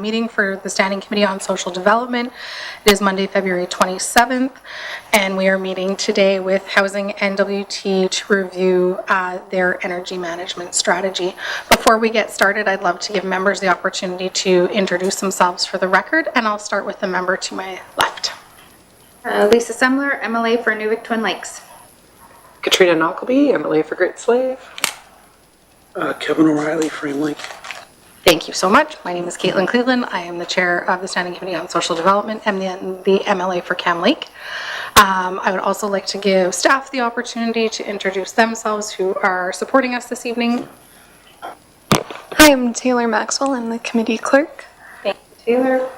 meeting for the Standing Committee on Social Development. It is Monday, February 27th, and we are meeting today with Housing NWT to review their energy management strategy. Before we get started, I'd love to give members the opportunity to introduce themselves for the record, and I'll start with the member to my left. Lisa Semler, MLA for Nuvik Twin Lakes. Katrina Knockleby, MLA for Great Slave. Kevin O'Reilly, Frame Link. Thank you so much. My name is Caitlin Cleveland. I am the chair of the Standing Committee on Social Development and the MLA for Cam Lake. I would also like to give staff the opportunity to introduce themselves who are supporting us this evening. Hi, I'm Taylor Maxwell. I'm the committee clerk. Thank you, Taylor.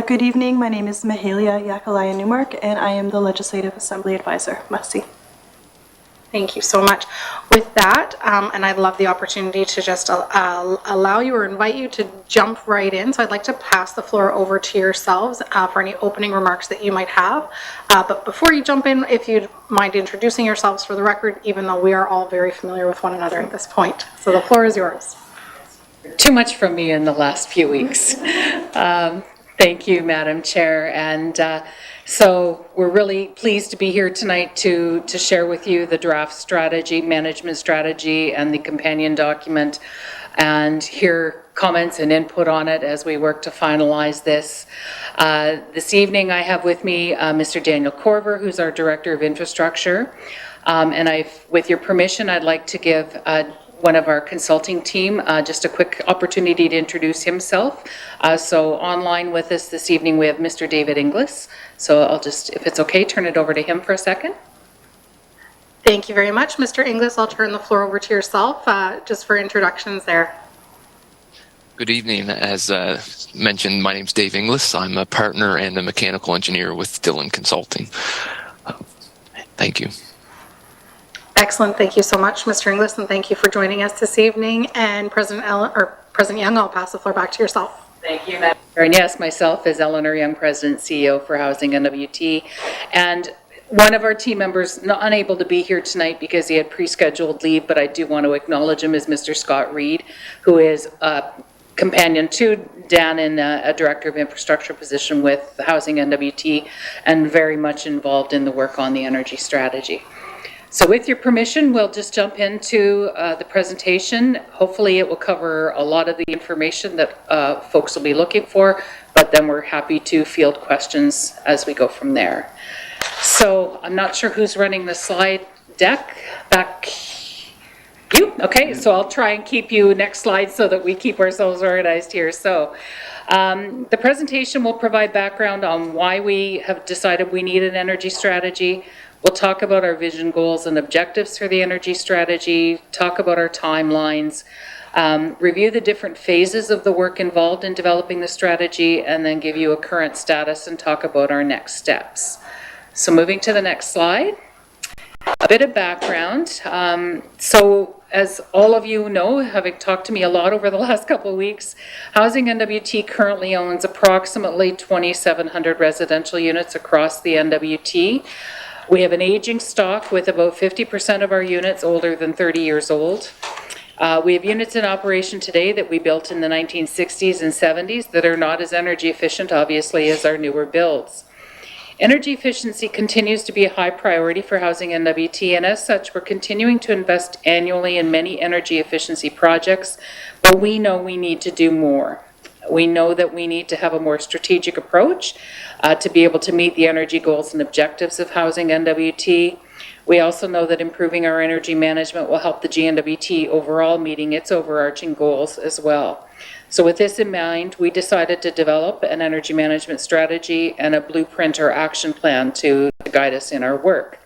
Good evening. My name is Mahalia Yakalaya Newmark, and I am the Legislative Assembly Advisor. Must-see. Thank you so much. With that, and I'd love the opportunity to just allow you or invite you to jump right in. So I'd like to pass the floor over to yourselves for any opening remarks that you might have. But before you jump in, if you'd mind introducing yourselves for the record, even though we are all very familiar with one another at this point. So the floor is yours. Too much from me in the last few weeks. Thank you, Madam Chair. And so we're really pleased to be here tonight to share with you the draft strategy, management strategy, and the companion document, and hear comments and input on it as we work to finalize this. This evening I have with me Mr. Daniel Corver, who's our Director of Infrastructure. And with your permission, I'd like to give one of our consulting team just a quick opportunity to introduce himself. So online with us this evening we have Mr. David Inglis. So I'll just, if it's okay, turn it over to him for a second. Thank you very much, Mr. Inglis. I'll turn the floor over to yourself just for introductions there. Good evening. As mentioned, my name's Dave Inglis. I'm a partner and a mechanical engineer with Dillon Consulting. Thank you. Excellent. Thank you so much, Mr. Inglis, and thank you for joining us this evening. And President Young, I'll pass the floor back to yourself. Thank you, Madam Chair. And yes, myself is Eleanor Young, President, CEO for Housing NWT. And one of our team members unable to be here tonight because he had pre-scheduled leave, but I do want to acknowledge him, is Mr. Scott Reed, who is companion to Dan in a Director of Infrastructure position with Housing NWT and very much involved in the work on the energy strategy. So with your permission, we'll just jump into the presentation. Hopefully it will cover a lot of the information that folks will be looking for, but then we're happy to field questions as we go from there. So I'm not sure who's running the slide deck. Back you? Okay, so I'll try and keep you next slide so that we keep ourselves organized here. So the presentation will provide background on why we have decided we need an energy strategy. We'll talk about our vision, goals, and objectives for the energy strategy, talk about our timelines, review the different phases of the work involved in developing the strategy, and then give you a current status and talk about our next steps. So moving to the next slide, a bit of background. So as all of you know, having talked to me a lot over the last couple of weeks, Housing NWT currently owns approximately 2,700 residential units across the NWT. We have an aging stock with about 50% of our units older than 30 years old. We have units in operation today that we built in the 1960s and 70s that are not as energy efficient, obviously, as our newer builds. Energy efficiency continues to be a high priority for Housing NWT, and as such, we're continuing to invest annually in many energy efficiency projects, but we know we need to do more. We know that we need to have a more strategic approach to be able to meet the energy goals and objectives of Housing NWT. We also know that improving our energy management will help the GNWT overall meeting its overarching goals as well. So with this in mind, we decided to develop an energy management strategy and a blueprint or action plan to guide us in our work.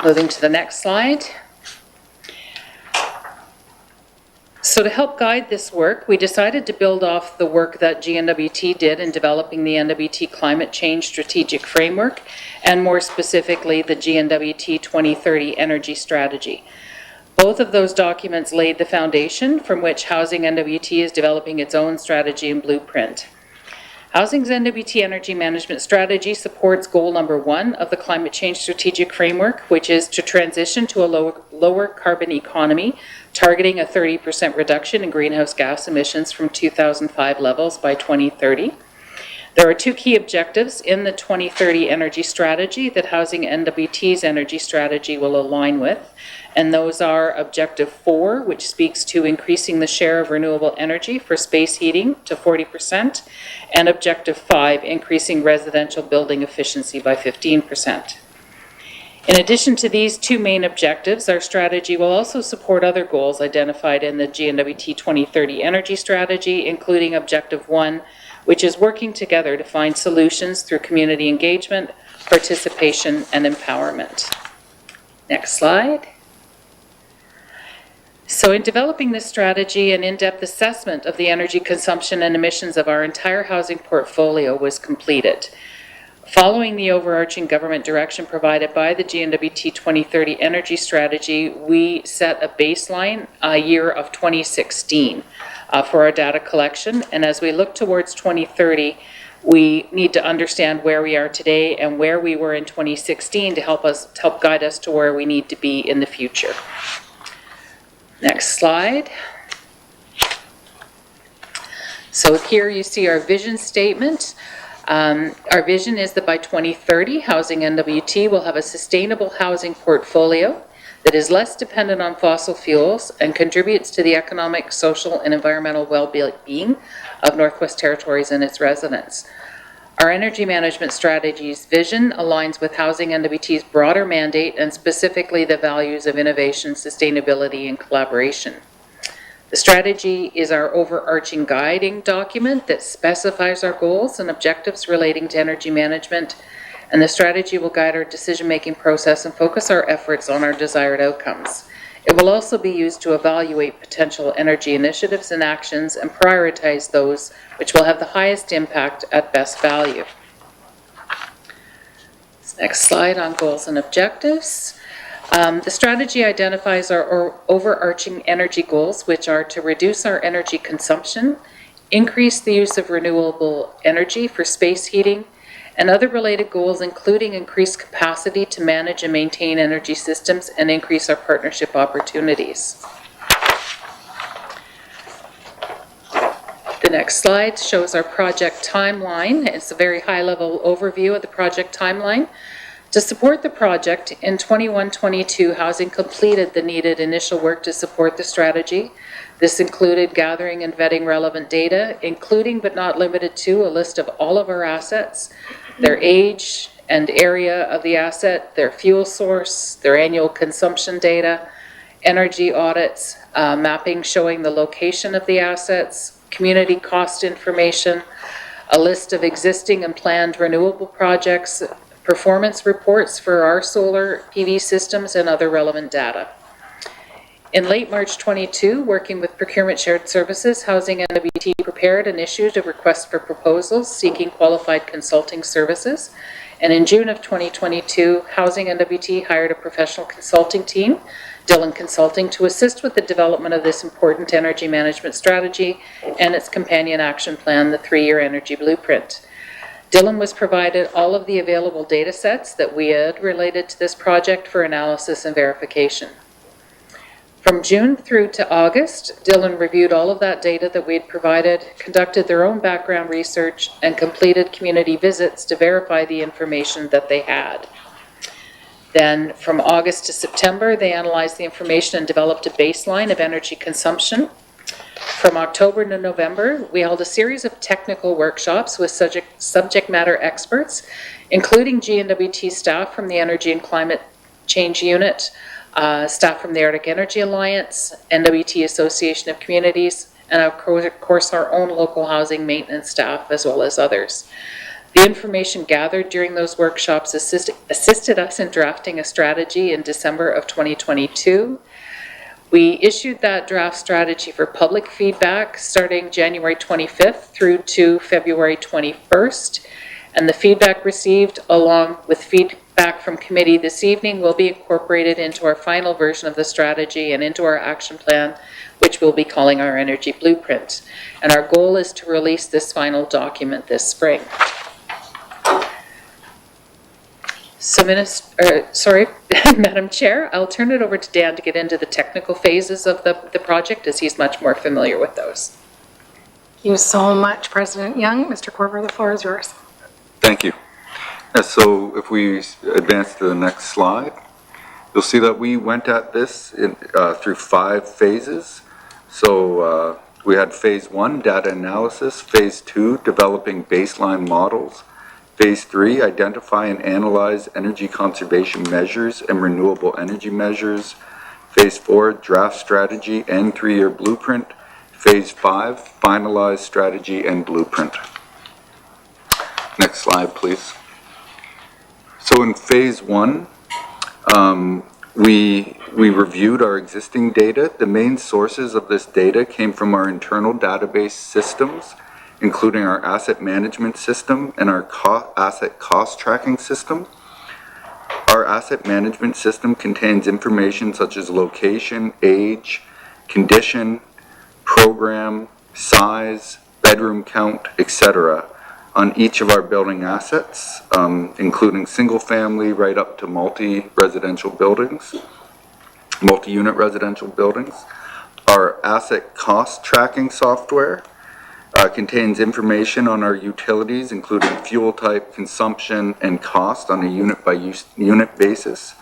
Moving to the next slide. So to help guide this work, we decided to build off the work that GNWT did in developing the NWT Climate Change Strategic Framework, and more specifically, the GNWT 2030 Energy Strategy. Both of those documents laid the foundation from which Housing NWT is developing its own strategy and blueprint. Housing's NWT energy management strategy supports goal number 1 of the climate change strategic framework, which is to transition to a lower carbon economy, targeting a 30% reduction in greenhouse gas emissions from 2005 levels by 2030. There are 2 key objectives in the 2030 energy strategy that Housing NWT's energy strategy will align with, and those are Objective 4, which speaks to increasing the share of renewable energy for space heating to 40%, and Objective 5, increasing residential building efficiency by 15%. In addition to these 2 main objectives, our strategy will also support other goals identified in the GNWT 2030 energy strategy, including Objective 1, which is working together to find solutions through community engagement, participation, and empowerment. Next slide. So in developing this strategy, an in-depth assessment of the energy consumption and emissions of our entire housing portfolio was completed. Following the overarching government direction provided by the GNWT 2030 energy strategy, we set a baseline year of 2016 for our data collection. And as we look towards 2030, we need to understand where we are today and where we were in 2016 to help guide us to where we need to be in the future. Next slide. So here you see our vision statement. Our vision is that by 2030, Housing NWT will have a sustainable housing portfolio that is less dependent on fossil fuels and contributes to the economic, social, and environmental well-being of Northwest Territories and its residents. Our energy management strategy's vision aligns with Housing NWT's broader mandate and specifically the values of innovation, sustainability, and collaboration. The strategy is our overarching guiding document that specifies our goals and objectives relating to energy management, and the strategy will guide our decision-making process and focus our efforts on our desired outcomes. It will also be used to evaluate potential energy initiatives and actions and prioritize those which will have the highest impact at best value. Next slide on goals and objectives. The strategy identifies our overarching energy goals, which are to reduce our energy consumption, increase the use of renewable energy for space heating, and other related goals, including increased capacity to manage and maintain energy systems and increase our partnership opportunities. The next slide shows our project timeline. It's a very high-level overview of the project timeline. To support the project, in 21-22, Housing completed the needed initial work to support the strategy. This included gathering and vetting relevant data, including but not limited to a list of all of our assets, their age and area of the asset, their fuel source, their annual consumption data, energy audits, mapping showing the location of the assets, community cost information, a list of existing and planned renewable projects, performance reports for our solar PV systems, and other relevant data. In late March 22, working with Procurement Shared Services, Housing NWT prepared and issued a request for proposals seeking qualified consulting services. And in June of 2022, Housing NWT hired a professional consulting team, Dillon Consulting, to assist with the development of this important energy management strategy and its companion action plan, the 3-year energy blueprint. Dillon was provided all of the available data sets that we had related to this project for analysis and verification. From June through to August, Dillon reviewed all of that data that we had provided, conducted their own background research, and completed community visits to verify the information that they had. Then from August to September, they analyzed the information and developed a baseline of energy consumption. From October to November, we held a series of technical workshops with subject matter experts, including GNWT staff from the Energy and Climate Change Unit, staff from the Arctic Energy Alliance, NWT Association of Communities, and of course our own local housing maintenance staff, as well as others. The information gathered during those workshops assisted us in drafting a strategy in December of 2022. We issued that draft strategy for public feedback starting January 25th through to February 21st. And the feedback received, along with feedback from committee this evening, will be incorporated into our final version of the strategy and into our action plan, which we'll be calling our Energy Blueprint. And our goal is to release this final document this spring. So, Madam Chair, I'll turn it over to Dan to get into the technical phases of the project, as he's much more familiar with those. Thank you so much, President Young. Mr. Corver, the floor is yours. Thank you. So if we advance to the next slide, you'll see that we went at this through 5 phases. So we had phase 1, data analysis, phase 2, developing baseline models, phase 3, identify and analyze energy conservation measures and renewable energy measures, phase 4, draft strategy and 3-year blueprint, phase 5, finalize strategy and blueprint. Next slide, please. So in phase 1, we reviewed our existing data. The main sources of this data came from our internal database systems, including our asset management system and our asset cost tracking system. Our asset management system contains information such as location, age, condition, program, size, bedroom count, etc. on each of our building assets, including single family right up to multi-unit residential buildings. Our asset cost tracking software contains information on our utilities, including fuel type, consumption, and cost on a unit basis.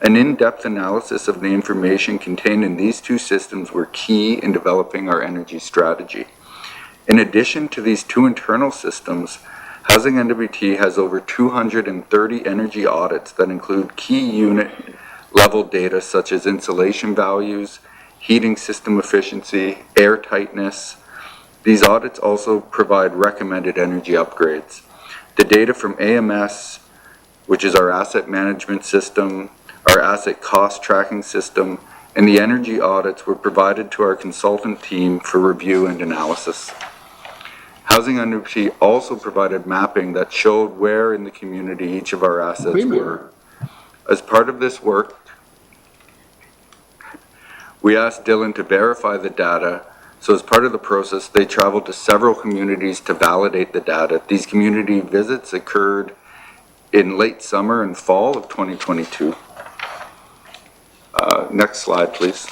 An in-depth analysis of the information contained in these 2 systems were key in developing our energy strategy. In addition to these 2 internal systems, Housing NWT has over 230 energy audits that include key unit level data such as insulation values, heating system efficiency, air tightness. These audits also provide recommended energy upgrades. The data from AMS, which is our asset management system, our asset cost tracking system, and the energy audits were provided to our consultant team for review and analysis. Housing NWT also provided mapping that showed where in the community each of our assets were. As part of this work, we asked Dylan to verify the data. So as part of the process, they traveled to several communities to validate the data. These community visits occurred in late summer and fall of 2022. Next slide, please.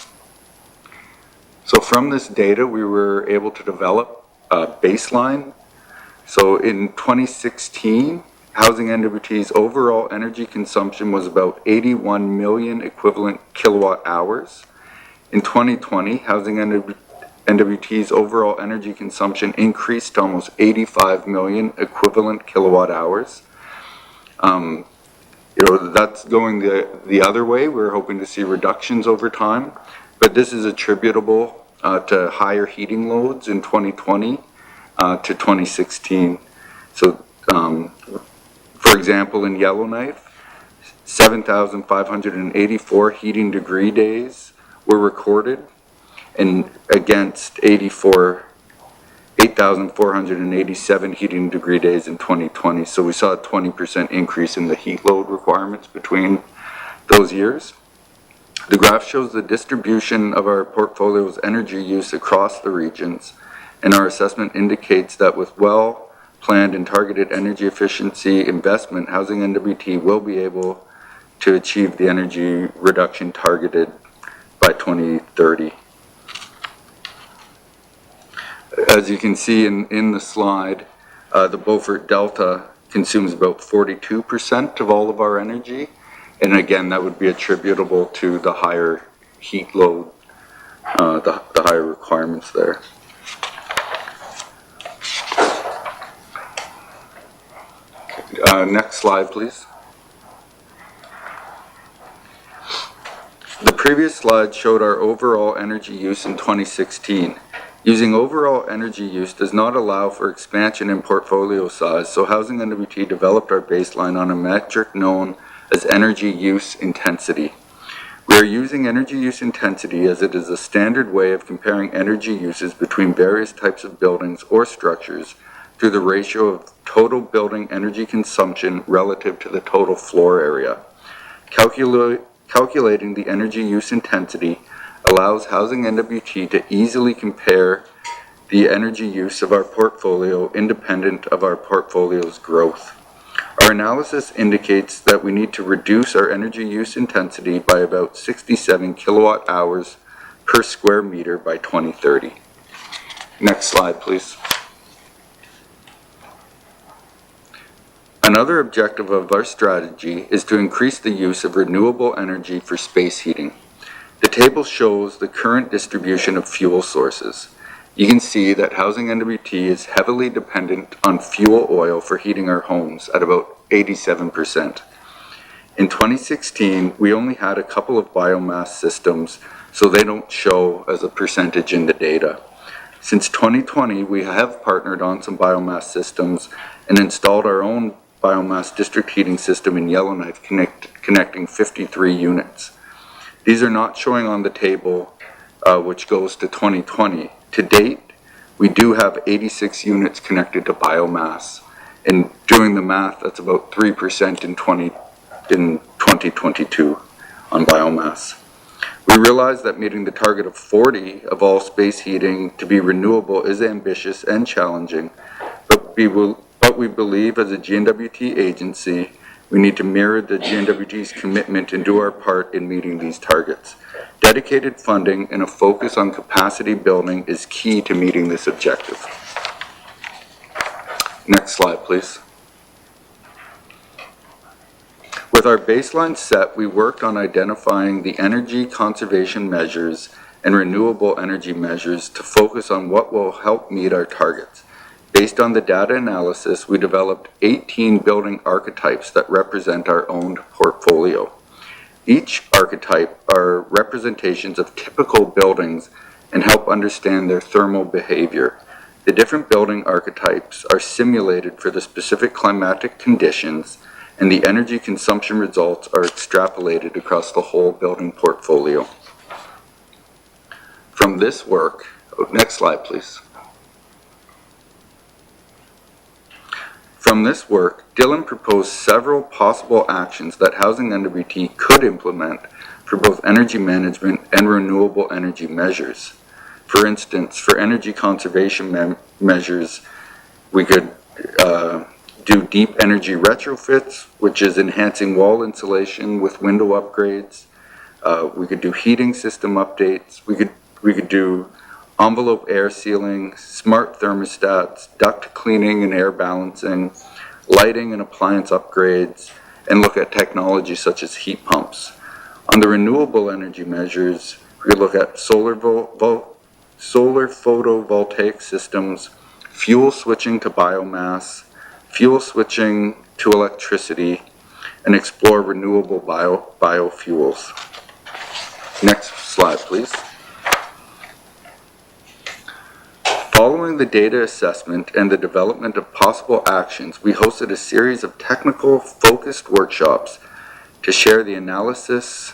So from this data, we were able to develop a baseline. So in 2016, Housing NWT's overall energy consumption was about 81 million equivalent kilowatt hours. In 2020, Housing NWT's overall energy consumption increased to almost 85 million equivalent kilowatt hours. That's going the other way. We're hoping to see reductions over time, but this is attributable to higher heating loads in 2020 to 2016. So, for example, in Yellowknife, 7,584 heating degree days were recorded, and against 8,487 heating degree days in 2020. So we saw a 20% increase in the heat load requirements between those years. The graph shows the distribution of our portfolio's energy use across the regions, and our assessment indicates that with well-planned and targeted energy efficiency investment, Housing NWT will be able to achieve the energy reduction targeted by 2030. As you can see in the slide, the Beaufort Delta consumes about 42% of all of our energy. And again, that would be attributable to the higher heat load, the higher requirements there. Next slide, please. The previous slide showed our overall energy use in 2016. Using overall energy use does not allow for expansion in portfolio size, so Housing NWT developed our baseline on a metric known as energy use intensity. We are using energy use intensity as it is a standard way of comparing energy uses between various types of buildings or structures through the ratio of total building energy consumption relative to the total floor area. Calculating the energy use intensity allows Housing NWT to easily compare the energy use of our portfolio independent of our portfolio's growth. Our analysis indicates that we need to reduce our energy use intensity by about 67 kilowatt hours per square meter by 2030. Next slide, please. Another objective of our strategy is to increase the use of renewable energy for space heating. The table shows the current distribution of fuel sources. You can see that Housing NWT is heavily dependent on fuel oil for heating our homes at about 87%. In 2016, we only had a couple of biomass systems, so they don't show as a percentage in the data. Since 2020, we have partnered on some biomass systems and installed our own biomass district heating system in Yellowknife, connecting 53 units. These are not showing on the table, which goes to 2020. To date, we do have 86 units connected to biomass, and doing the math, that's about 3% in 2022 on biomass. We realize that meeting the target of 40 of all space heating to be renewable is ambitious and challenging, but we believe as a GNWT agency, we need to mirror the GNWT's commitment and do our part in meeting these targets. Dedicated funding and a focus on capacity building is key to meeting this objective. Next slide, please. With our baseline set, we worked on identifying the energy conservation measures and renewable energy measures to focus on what will help meet our targets. Based on the data analysis, we developed 18 building archetypes that represent our owned portfolio. Each archetype are representations of typical buildings and help understand their thermal behavior. The different building archetypes are simulated for the specific climatic conditions, and the energy consumption results are extrapolated across the whole building portfolio. From this work, next slide please. From this work, Dylan proposed several possible actions that Housing NWT could implement for both energy management and renewable energy measures. For instance, for energy conservation measures, we could do deep energy retrofits, which is enhancing wall insulation with window upgrades. We could do heating system updates. We could do envelope air sealing, smart thermostats, duct cleaning and air balancing, lighting and appliance upgrades, and look at technology such as heat pumps. On the renewable energy measures, we could look at solar photovoltaic systems, fuel switching to biomass, fuel switching to electricity, and explore renewable biofuels. Next slide, please. Following the data assessment and the development of possible actions, we hosted a series of technical focused workshops to share the analysis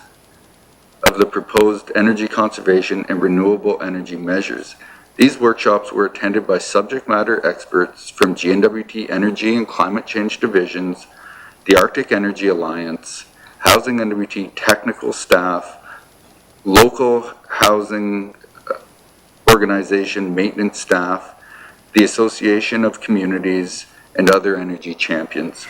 of the proposed energy conservation and renewable energy measures. These workshops were attended by subject matter experts from GNWT Energy and Climate Change Divisions, the Arctic Energy Alliance, Housing NWT technical staff, local housing organization maintenance staff, the Association of Communities, and other energy champions.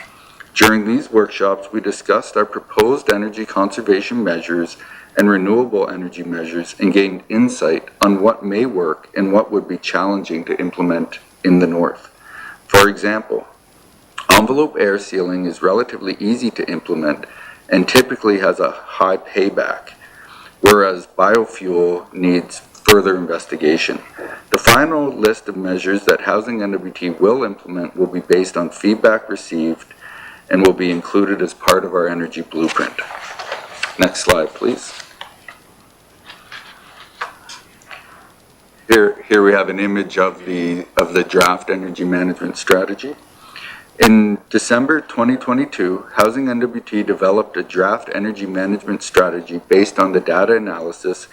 During these workshops, we discussed our proposed energy conservation measures and renewable energy measures and gained insight on what may work and what would be challenging to implement in the north. For example, envelope air sealing is relatively easy to implement and typically has a high payback, whereas biofuel needs further investigation. The final list of measures that Housing NWT will implement will be based on feedback received and will be included as part of our energy blueprint. Next slide, please. Here we have an image of the draft energy management strategy. In December 2022, Housing NWT developed a draft energy management strategy based on the data analysis,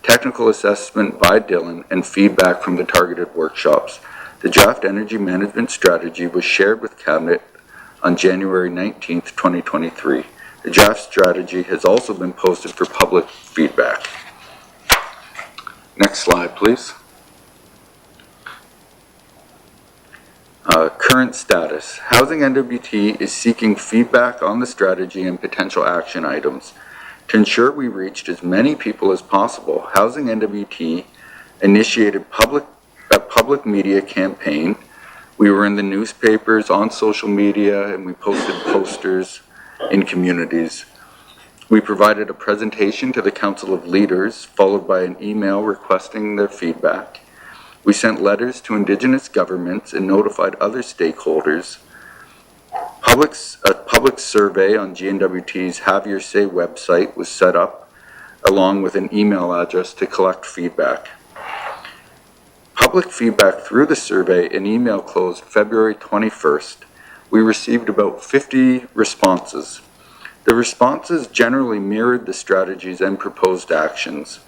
technical assessment by Dylan, and feedback from the targeted workshops. The draft energy management strategy was shared with Cabinet on January 19th, 2023. The draft strategy has also been posted for public feedback. Next slide, please. Current status. Housing NWT is seeking feedback on the strategy and potential action items. To ensure we reached as many people as possible, Housing NWT initiated a public media campaign. We were in the newspapers, on social media, and we posted posters in communities. We provided a presentation to the Council of Leaders, followed by an email requesting their feedback. We sent letters to Indigenous governments and notified other stakeholders. A public survey on GNWT's Have Your Say website was set up, along with an email address to collect feedback. Public feedback through the survey and email closed February 21st. We received about 50 responses. The responses generally mirrored the strategies and proposed actions,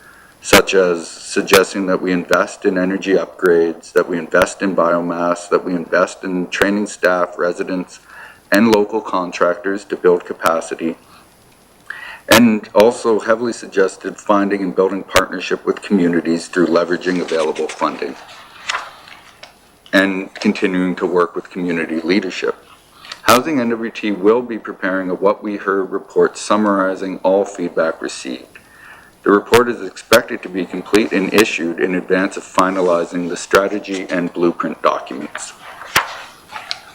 such as suggesting that we invest in energy upgrades, that we invest in biomass, that we invest in training staff, residents, and local contractors to build capacity, and also heavily suggested finding and building partnership with communities through leveraging available funding, and continuing to work with community leadership. Housing NWT will be preparing a What We Heard report summarizing all feedback received. The report is expected to be complete and issued in advance of finalizing the strategy and blueprint documents.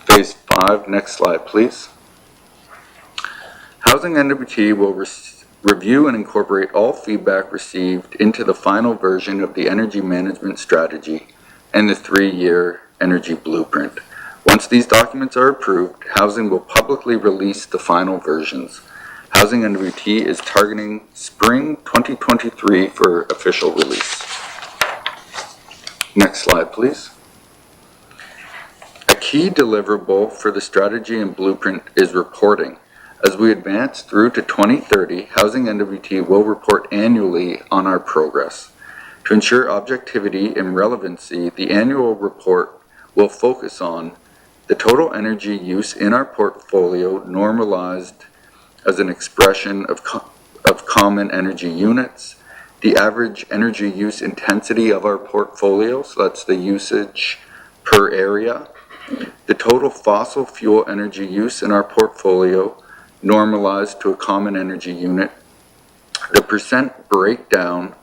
Phase 5, next slide please. Housing NWT will review and incorporate all feedback received into the final version of the energy management strategy and the 3-year energy blueprint. Once these documents are approved, Housing will publicly release the final versions. Housing NWT is targeting spring 2023 for official release. Next slide, please. A key deliverable for the strategy and blueprint is reporting. As we advance through to 2030, Housing NWT will report annually on our progress. To ensure objectivity and relevancy, the annual report will focus on the total energy use in our portfolio normalized as an expression of common energy units, the average energy use intensity of our portfolio, so that's the usage per area, the total fossil fuel energy use in our portfolio normalized to a common energy unit, the percent breakdown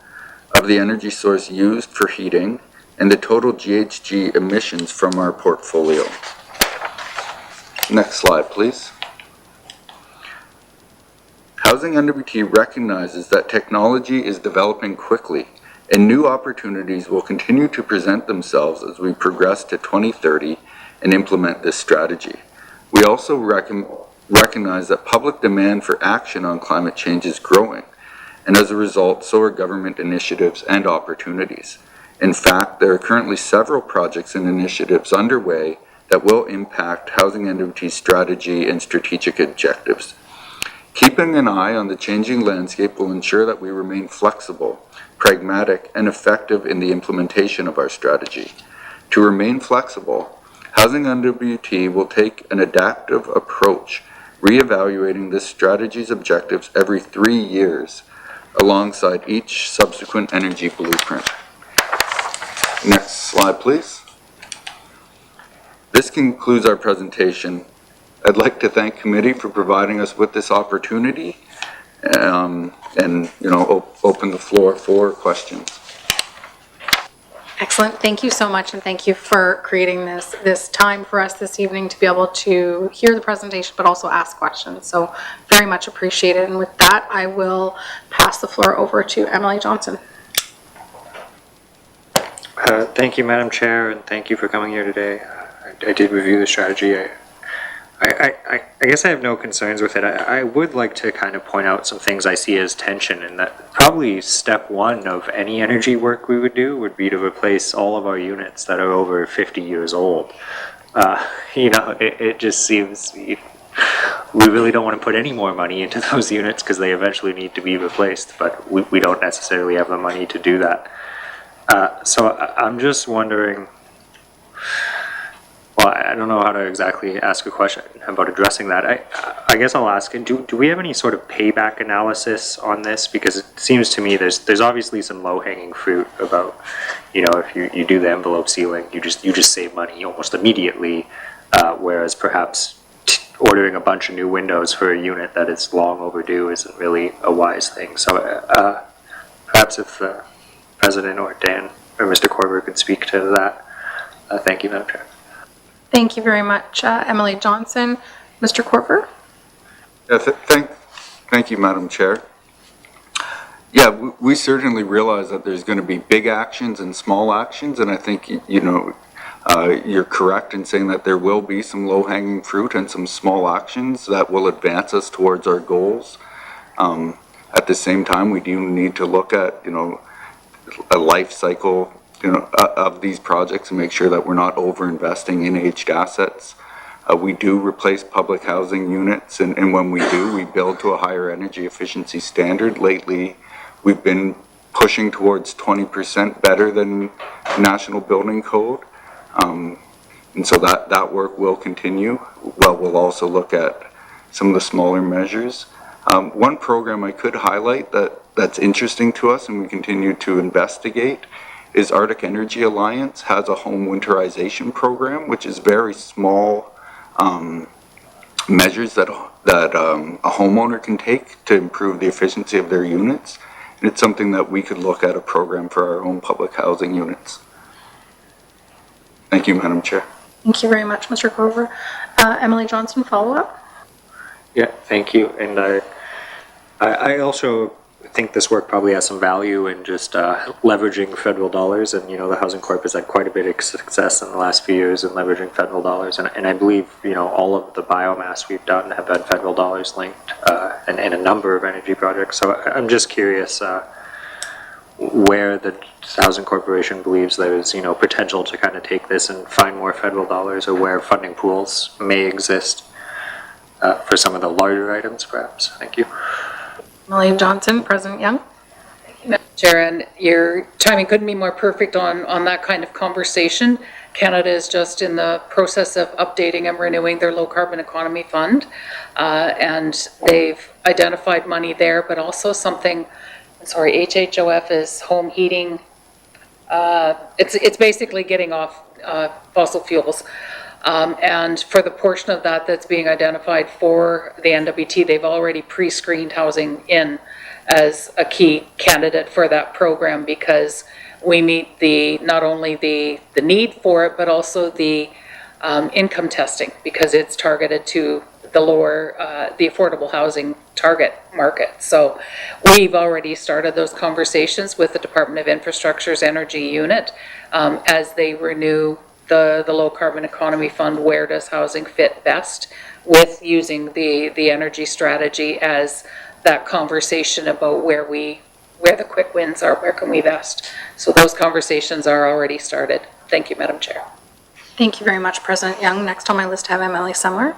of the energy source used for heating, and the total GHG emissions from our portfolio. Next slide, please. Housing NWT recognizes that technology is developing quickly and new opportunities will continue to present themselves as we progress to 2030 and implement this strategy. We also recognize that public demand for action on climate change is growing, and as a result, so are government initiatives and opportunities. In fact, there are currently several projects and initiatives underway that will impact Housing NWT's strategy and strategic objectives. Keeping an eye on the changing landscape will ensure that we remain flexible, pragmatic, and effective in the implementation of our strategy. To remain flexible, Housing NWT will take an adaptive approach, reevaluating this strategy's objectives every 3 years, alongside each subsequent energy blueprint. Next slide, please. This concludes our presentation. I'd like to thank committee for providing us with this opportunity and open the floor for questions. Excellent. Thank you so much, and thank you for creating this time for us this evening to be able to hear the presentation, but also ask questions. So very much appreciated. And with that, I will pass the floor over to Emily Johnson. Thank you, Madam Chair, and thank you for coming here today. I did review the strategy. I guess I have no concerns with it. I would like to kind of point out some things I see as tension, and that probably step one of any energy work we would do would be to replace all of our units that are over 50 years old. It just seems we really don't want to put any more money into those units because they eventually need to be replaced, but we don't necessarily have the money to do that. So I'm just wondering, well, I don't know how to exactly ask a question about addressing that. I guess I'll ask, do we have any sort of payback analysis on this? Because it seems to me there's obviously some low-hanging fruit about, if you do the envelope sealing, you just save money almost immediately, whereas perhaps ordering a bunch of new windows for a unit that is long overdue isn't really a wise thing. So perhaps if the President or Dan or Mr. Corver could speak to that. Thank you, Madam Chair. Thank you very much, Emily Johnson. Mr. Corver? Yeah, thank you, Madam Chair. Yeah, we certainly realize that there's going to be big actions and small actions, and I think, you're correct in saying that there will be some low-hanging fruit and some small actions that will advance us towards our goals. At the same time, we do need to look at, a life cycle, of these projects and make sure that we're not over-investing in aged assets. We do replace public housing units, and when we do, we build to a higher energy efficiency standard. Lately, we've been pushing towards 20% better than National Building Code. And so that work will continue. Well, we'll also look at some of the smaller measures. One program I could highlight that's interesting to us and we continue to investigate is Arctic Energy Alliance has a home winterization program, which is very small measures that a homeowner can take to improve the efficiency of their units. And it's something that we could look at a program for our own public housing units. Thank you, Madam Chair. Thank you very much, Mr. Corver. Emily Johnson, follow-up? Yeah, thank you. And I also think this work probably has some value in just leveraging federal dollars, and the Housing Corp has had quite a bit of success in the last few years in leveraging federal dollars, and I believe all of the biomass we've done have had federal dollars linked, and a number of energy projects. So I'm just curious where the Housing Corporation believes there's potential to kind of take this and find more federal dollars, or where funding pools may exist for some of the larger items, perhaps. Thank you. Emily Johnson, President Young. Chair, and your timing couldn't be more perfect on that kind of conversation. Canada is just in the process of updating and renewing their low carbon economy fund, and they've identified money there, but also something, HHOF is home heating. It's basically getting off fossil fuels. And for the portion of that that's being identified for the NWT, they've already pre-screened housing in as a key candidate for that program, because we meet not only the need for it, but also the income testing, because it's targeted to the lower, the affordable housing target market. So we've already started those conversations with the Department of Infrastructure's energy unit as they renew the low carbon economy fund. Where does housing fit best with using the energy strategy as that conversation about where the quick wins are, where can we invest? So those conversations are already started. Thank you, Madam Chair. Thank you very much, President Young. Next on my list, I have Emily Summer.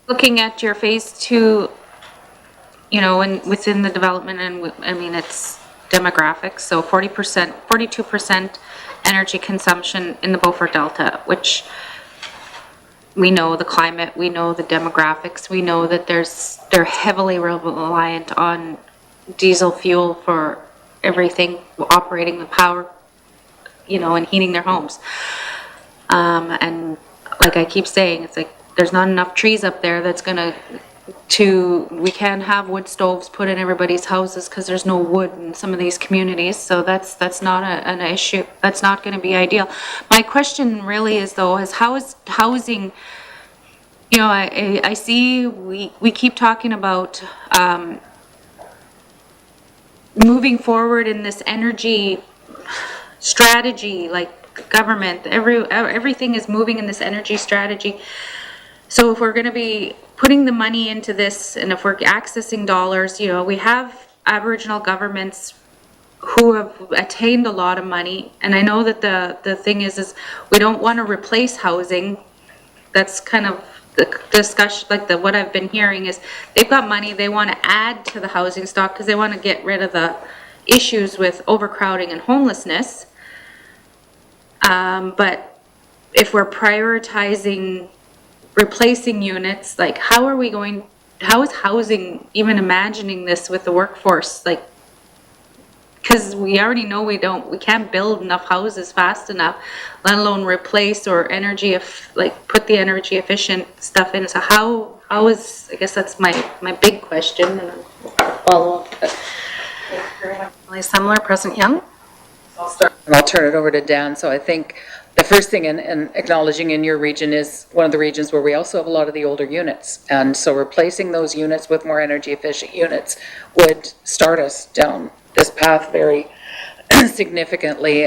Looking at your phase 2, and within the development, and it's demographics, so 40%, 42% energy consumption in the Beaufort Delta, which we know the climate, we know the demographics, we know that they're heavily reliant on diesel fuel for everything, operating the power, and heating their homes. And like I keep saying, it's like there's not enough trees up there that's we can't have wood stoves put in everybody's houses because there's no wood in some of these communities. So that's not an issue. That's not going to be ideal. My question really is how is housing, I see we keep talking about moving forward in this energy strategy, like government, everything is moving in this energy strategy. So if we're going to be putting the money into this, and if we're accessing dollars, we have Aboriginal governments who have attained a lot of money. And I know that the thing is we don't want to replace housing. That's kind of the discussion, what I've been hearing is they've got money, they want to add to the housing stock because they want to get rid of the issues with overcrowding and homelessness. But if we're prioritizing replacing units, like how is housing even imagining this with the workforce? Like, because we already know we can't build enough houses fast enough, let alone replace or put the energy efficient stuff in. So how is, I guess that's my big question, and I'll follow up. Really similar, President Young? And I'll turn it over to Dan. So I think the first thing, and acknowledging in your region, is one of the regions where we also have a lot of the older units. And so replacing those units with more energy efficient units would start us down this path very significantly.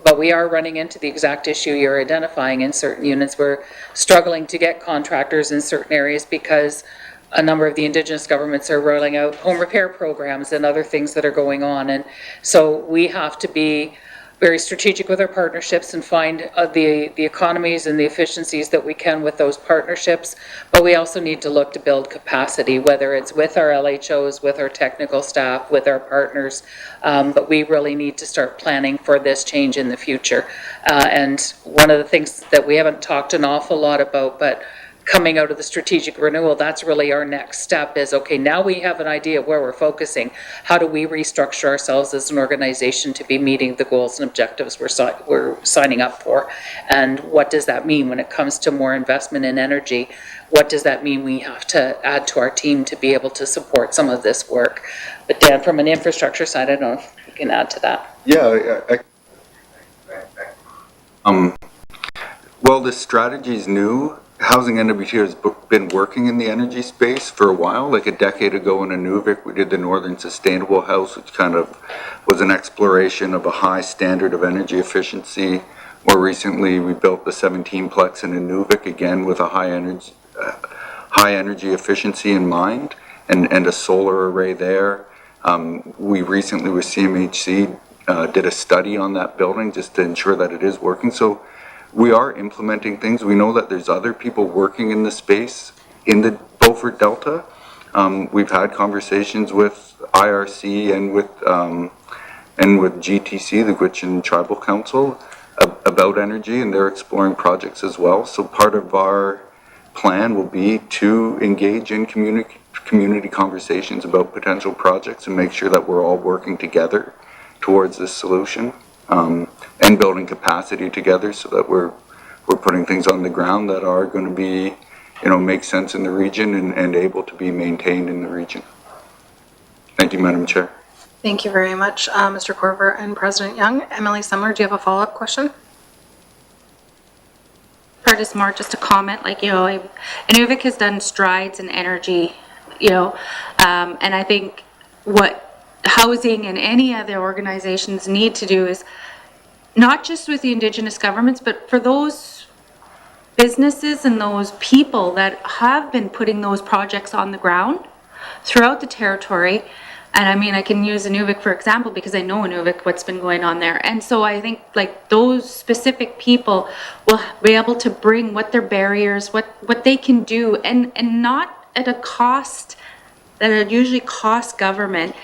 But we are running into the exact issue you're identifying in certain units. We're struggling to get contractors in certain areas because a number of the Indigenous governments are rolling out home repair programs and other things that are going on. And so we have to be very strategic with our partnerships and find the economies and the efficiencies that we can with those partnerships. But we also need to look to build capacity, whether it's with our LHOs, with our technical staff, with our partners. But we really need to start planning for this change in the future. And one of the things that we haven't talked an awful lot about, but coming out of the strategic renewal, that's really our next step is, okay, now we have an idea of where we're focusing. How do we restructure ourselves as an organization to be meeting the goals and objectives we're signing up for? And what does that mean when it comes to more investment in energy? What does that mean we have to add to our team to be able to support some of this work? But Dan, from an infrastructure side, I don't know if you can add to that. Yeah, well, the strategy's new. Housing NWT has been working in the energy space for a while. Like a decade ago in Inuvik, we did the Northern Sustainable House, which kind of was an exploration of a high standard of energy efficiency. More recently, we built the 17-plex in Inuvik, again with a high energy efficiency in mind, and a solar array there. We recently with CMHC did a study on that building just to ensure that it is working. So we are implementing things. We know that there's other people working in the space in the Beaufort Delta. We've had conversations with IRC and with GTC, the Gwich'in Tribal Council, about energy, and they're exploring projects as well. So part of our plan will be to engage in community conversations about potential projects and make sure that we're all working together towards this solution. And building capacity together so that we're putting things on the ground that are going to be, make sense in the region and able to be maintained in the region. Thank you, Madam Chair. Thank you very much, Mr. Corver and President Young. Emily Summer, do you have a follow-up question? Part is more just a comment, Inuvik has done strides in energy, and I think what housing and any other organizations need to do is not just with the Indigenous governments, but for those businesses and those people that have been putting those projects on the ground throughout the territory. And I mean, I can use Inuvik for example, because I know Inuvik, what's been going on there. And so I think those specific people will be able to bring what their barriers, what they can do, and not at a cost that it usually costs government.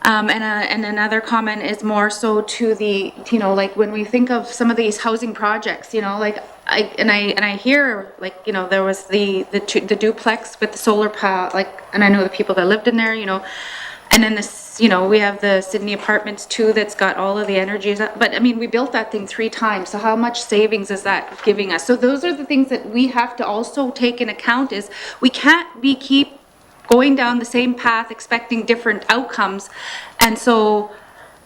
And another comment is more so to the, when we think of some of these housing projects, I hear, there was the duplex with the solar power, and I know the people that lived in there, and then this, we have the Sydney Apartments too, that's got all of the energy. But I mean, we built that thing 3 times. So how much savings is that giving us? So those are the things that we have to also take in account is we can't keep going down the same path expecting different outcomes. And so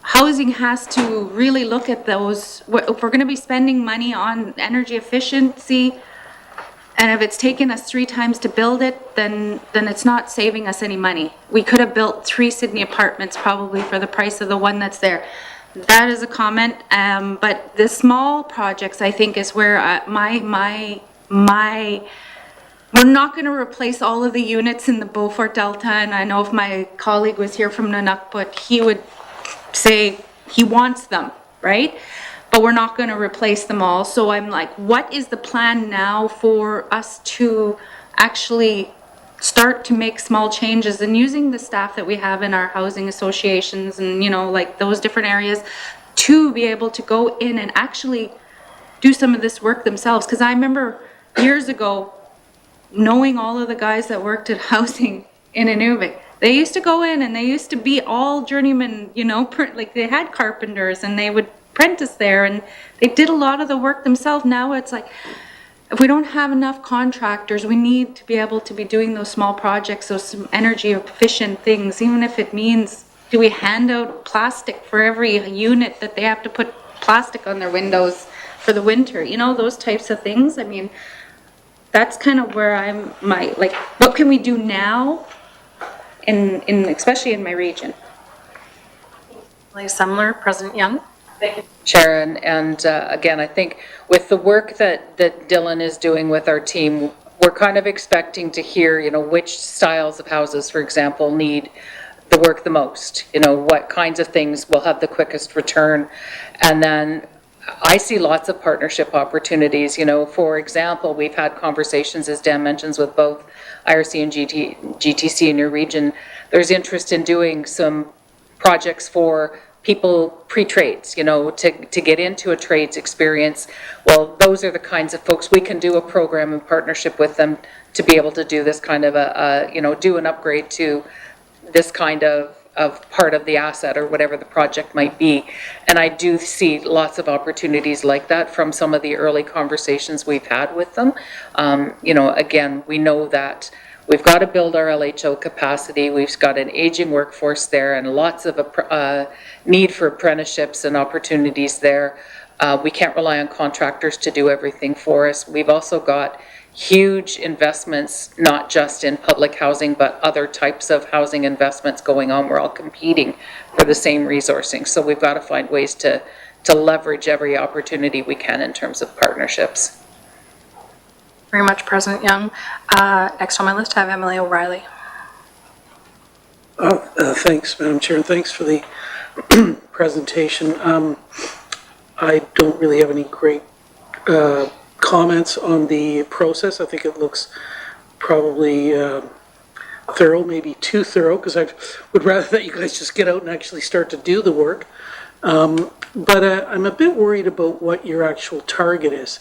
housing has to really look at those. If we're going to be spending money on energy efficiency, and if it's taken us 3 times to build it, then it's not saving us any money. We could have built 3 Sydney Apartments probably for the price of the one that's there. That is a comment. But the small projects, I think, is where we're not going to replace all of the units in the Beaufort Delta, and I know if my colleague was here from Nunukput, he would say he wants them, right? But we're not going to replace them all. So I'm like, what is the plan now for us to actually start to make small changes, and using the staff that we have in our housing associations and, those different areas to be able to go in and actually do some of this work themselves. Because I remember years ago, knowing all of the guys that worked at housing in Inuvik, they used to go in and they used to be all journeymen, you know, like they had carpenters and they would apprentice there and they did a lot of the work themselves. Now it's like, if we don't have enough contractors, we need to be able to be doing those small projects, those energy efficient things, even if it means, do we hand out plastic for every unit that they have to put plastic on their windows for the winter, you know, those types of things. I mean, that's kind of where like, what can we do now especially in my region? Similar, President Young. Sharon, and again, I think with the work that Dylan is doing with our team, we're kind of expecting to hear, you know, which styles of houses, for example, need the work the most, you know, what kinds of things will have the quickest return. And then I see lots of partnership opportunities. You know, for example, we've had conversations, as Dan mentions, with both IRC and GTC in your region. There's interest in doing some projects for people pre-trades, you know, to get into a trades experience. Well, those are the kinds of folks, we can do a program in partnership with them to be able to do this kind of you know, do an upgrade to this kind of part of the asset or whatever the project might be. And I do see lots of opportunities like that from some of the early conversations we've had with them. You know, again, we know that we've got to build our LHO capacity. We've got an aging workforce there and lots of need for apprenticeships and opportunities there. We can't rely on contractors to do everything for us. We've also got huge investments, not just in public housing, but other types of housing investments going on. We're all competing for the same resourcing. So we've got to find ways to leverage every opportunity we can in terms of partnerships. Very much, President Young. Next on my list, I have Emily O'Reilly. Thanks, Madam Chair, and thanks for the presentation. I don't really have any great comments on the process. I think it looks probably thorough, maybe too thorough, because I would rather that you guys just get out and actually start to do the work. But I'm a bit worried about what your actual target is.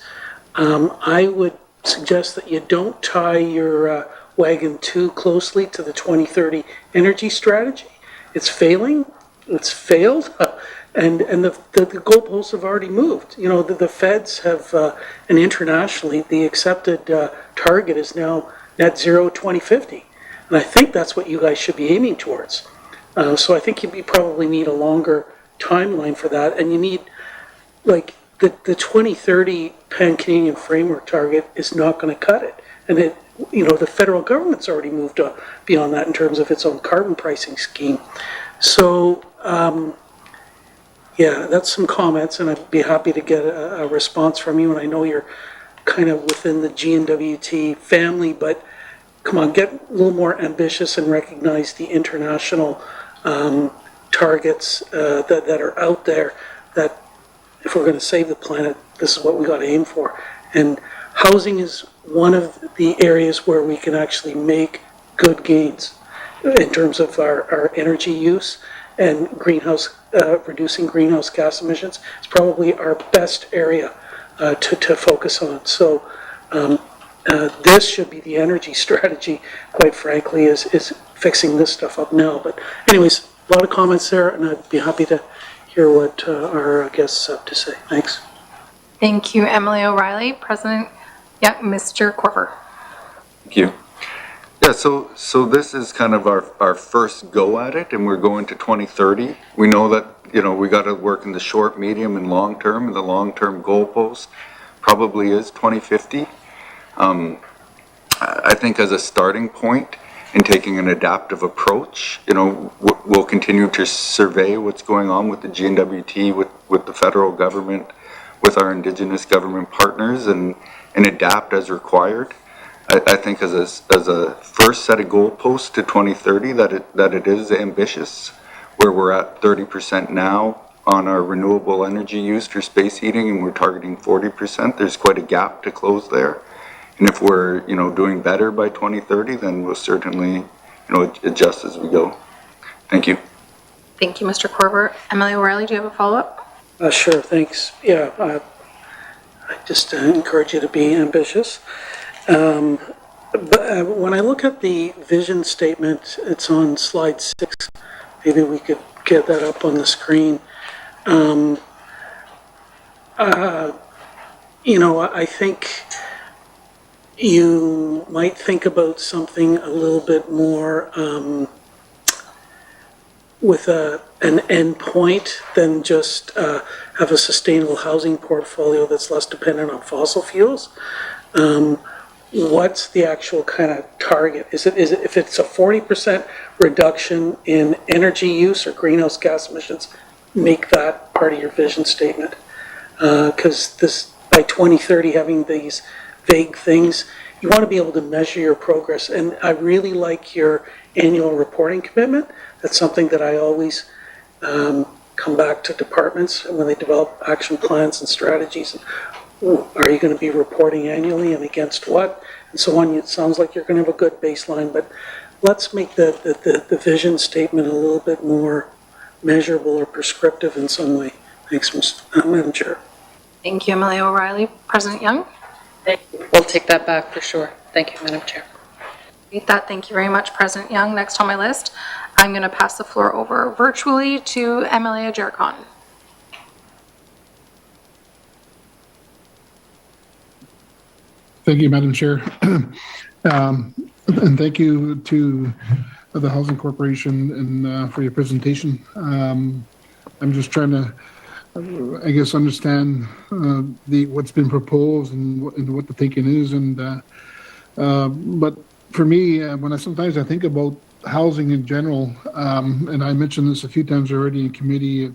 I would suggest that you don't tie your wagon too closely to the 2030 energy strategy. It's failing. It's failed. And the goalposts have already moved. You know, the feds have, and internationally, the accepted target is now net zero 2050. And I think that's what you guys should be aiming towards. So I think you probably need a longer timeline for that. And you need, like, the 2030 Pan-Canadian framework target is not going to cut it. And it, you know, the federal government's already moved on beyond that in terms of its own carbon pricing scheme. So, yeah, that's some comments, and I'd be happy to get a response from you. And I know you're kind of within the GNWT family, but come on, get a little more ambitious and recognize the international targets that are out there, that if we're going to save the planet, this is what we got to aim for. And housing is one of the areas where we can actually make good gains in terms of our energy use and reducing greenhouse gas emissions. It's probably our best area to focus on. So this should be the energy strategy, quite frankly, is fixing this stuff up now. But anyways, a lot of comments there, and I'd be happy to hear what our guests have to say. Thanks. Thank you, Emily O'Reilly. President, yeah, Mr. Corver. Thank you. Yeah, so this is kind of our first go at it, and we're going to 2030. We know that, you know, we got to work in the short, medium, and long term, and the long-term goalpost probably is 2050. I think as a starting point in taking an adaptive approach, you know, we'll continue to survey what's going on with the GNWT, with the federal government, with our Indigenous government partners, and adapt as required. I think as a first set of goalposts to 2030 that it is ambitious, where we're at 30% now on our renewable energy use for space heating, and we're targeting 40%. There's quite a gap to close there. And if we're, you know, doing better by 2030, then we'll certainly, you know, adjust as we go. Thank you. Thank you, Mr. Corver. Emily O'Reilly, do you have a follow-up? Sure, thanks. Yeah, I just encourage you to be ambitious. But when I look at the vision statement, it's on slide 6. Maybe we could get that up on the screen. I think you might think about something a little bit more with an end point than just have a sustainable housing portfolio that's less dependent on fossil fuels. What's the actual kind of target? Is it if it's a 40% reduction in energy use or greenhouse gas emissions, make that part of your vision statement? Because this by 2030, having these vague things, you want to be able to measure your progress. And I really like your annual reporting commitment. That's something that I always come back to departments when they develop action plans and strategies. Are you going to be reporting annually and against what? And so on. It sounds like you're going to have a good baseline, but let's make the vision statement a little bit more measurable or prescriptive in some way. Thanks, Madam Chair. Thank you, Emily O'Reilly. President Young? We'll take that back for sure. Thank you, Madam Chair. Thank you very much, President Young. Next on my list, I'm going to pass the floor over virtually to Emilia Jericon. Thank you, Madam Chair. And thank you to the Housing Corporation and for your presentation. I'm just trying to, I guess, understand what's been proposed and what the thinking is. But for me, sometimes I think about housing in general, and I mentioned this a few times already in committee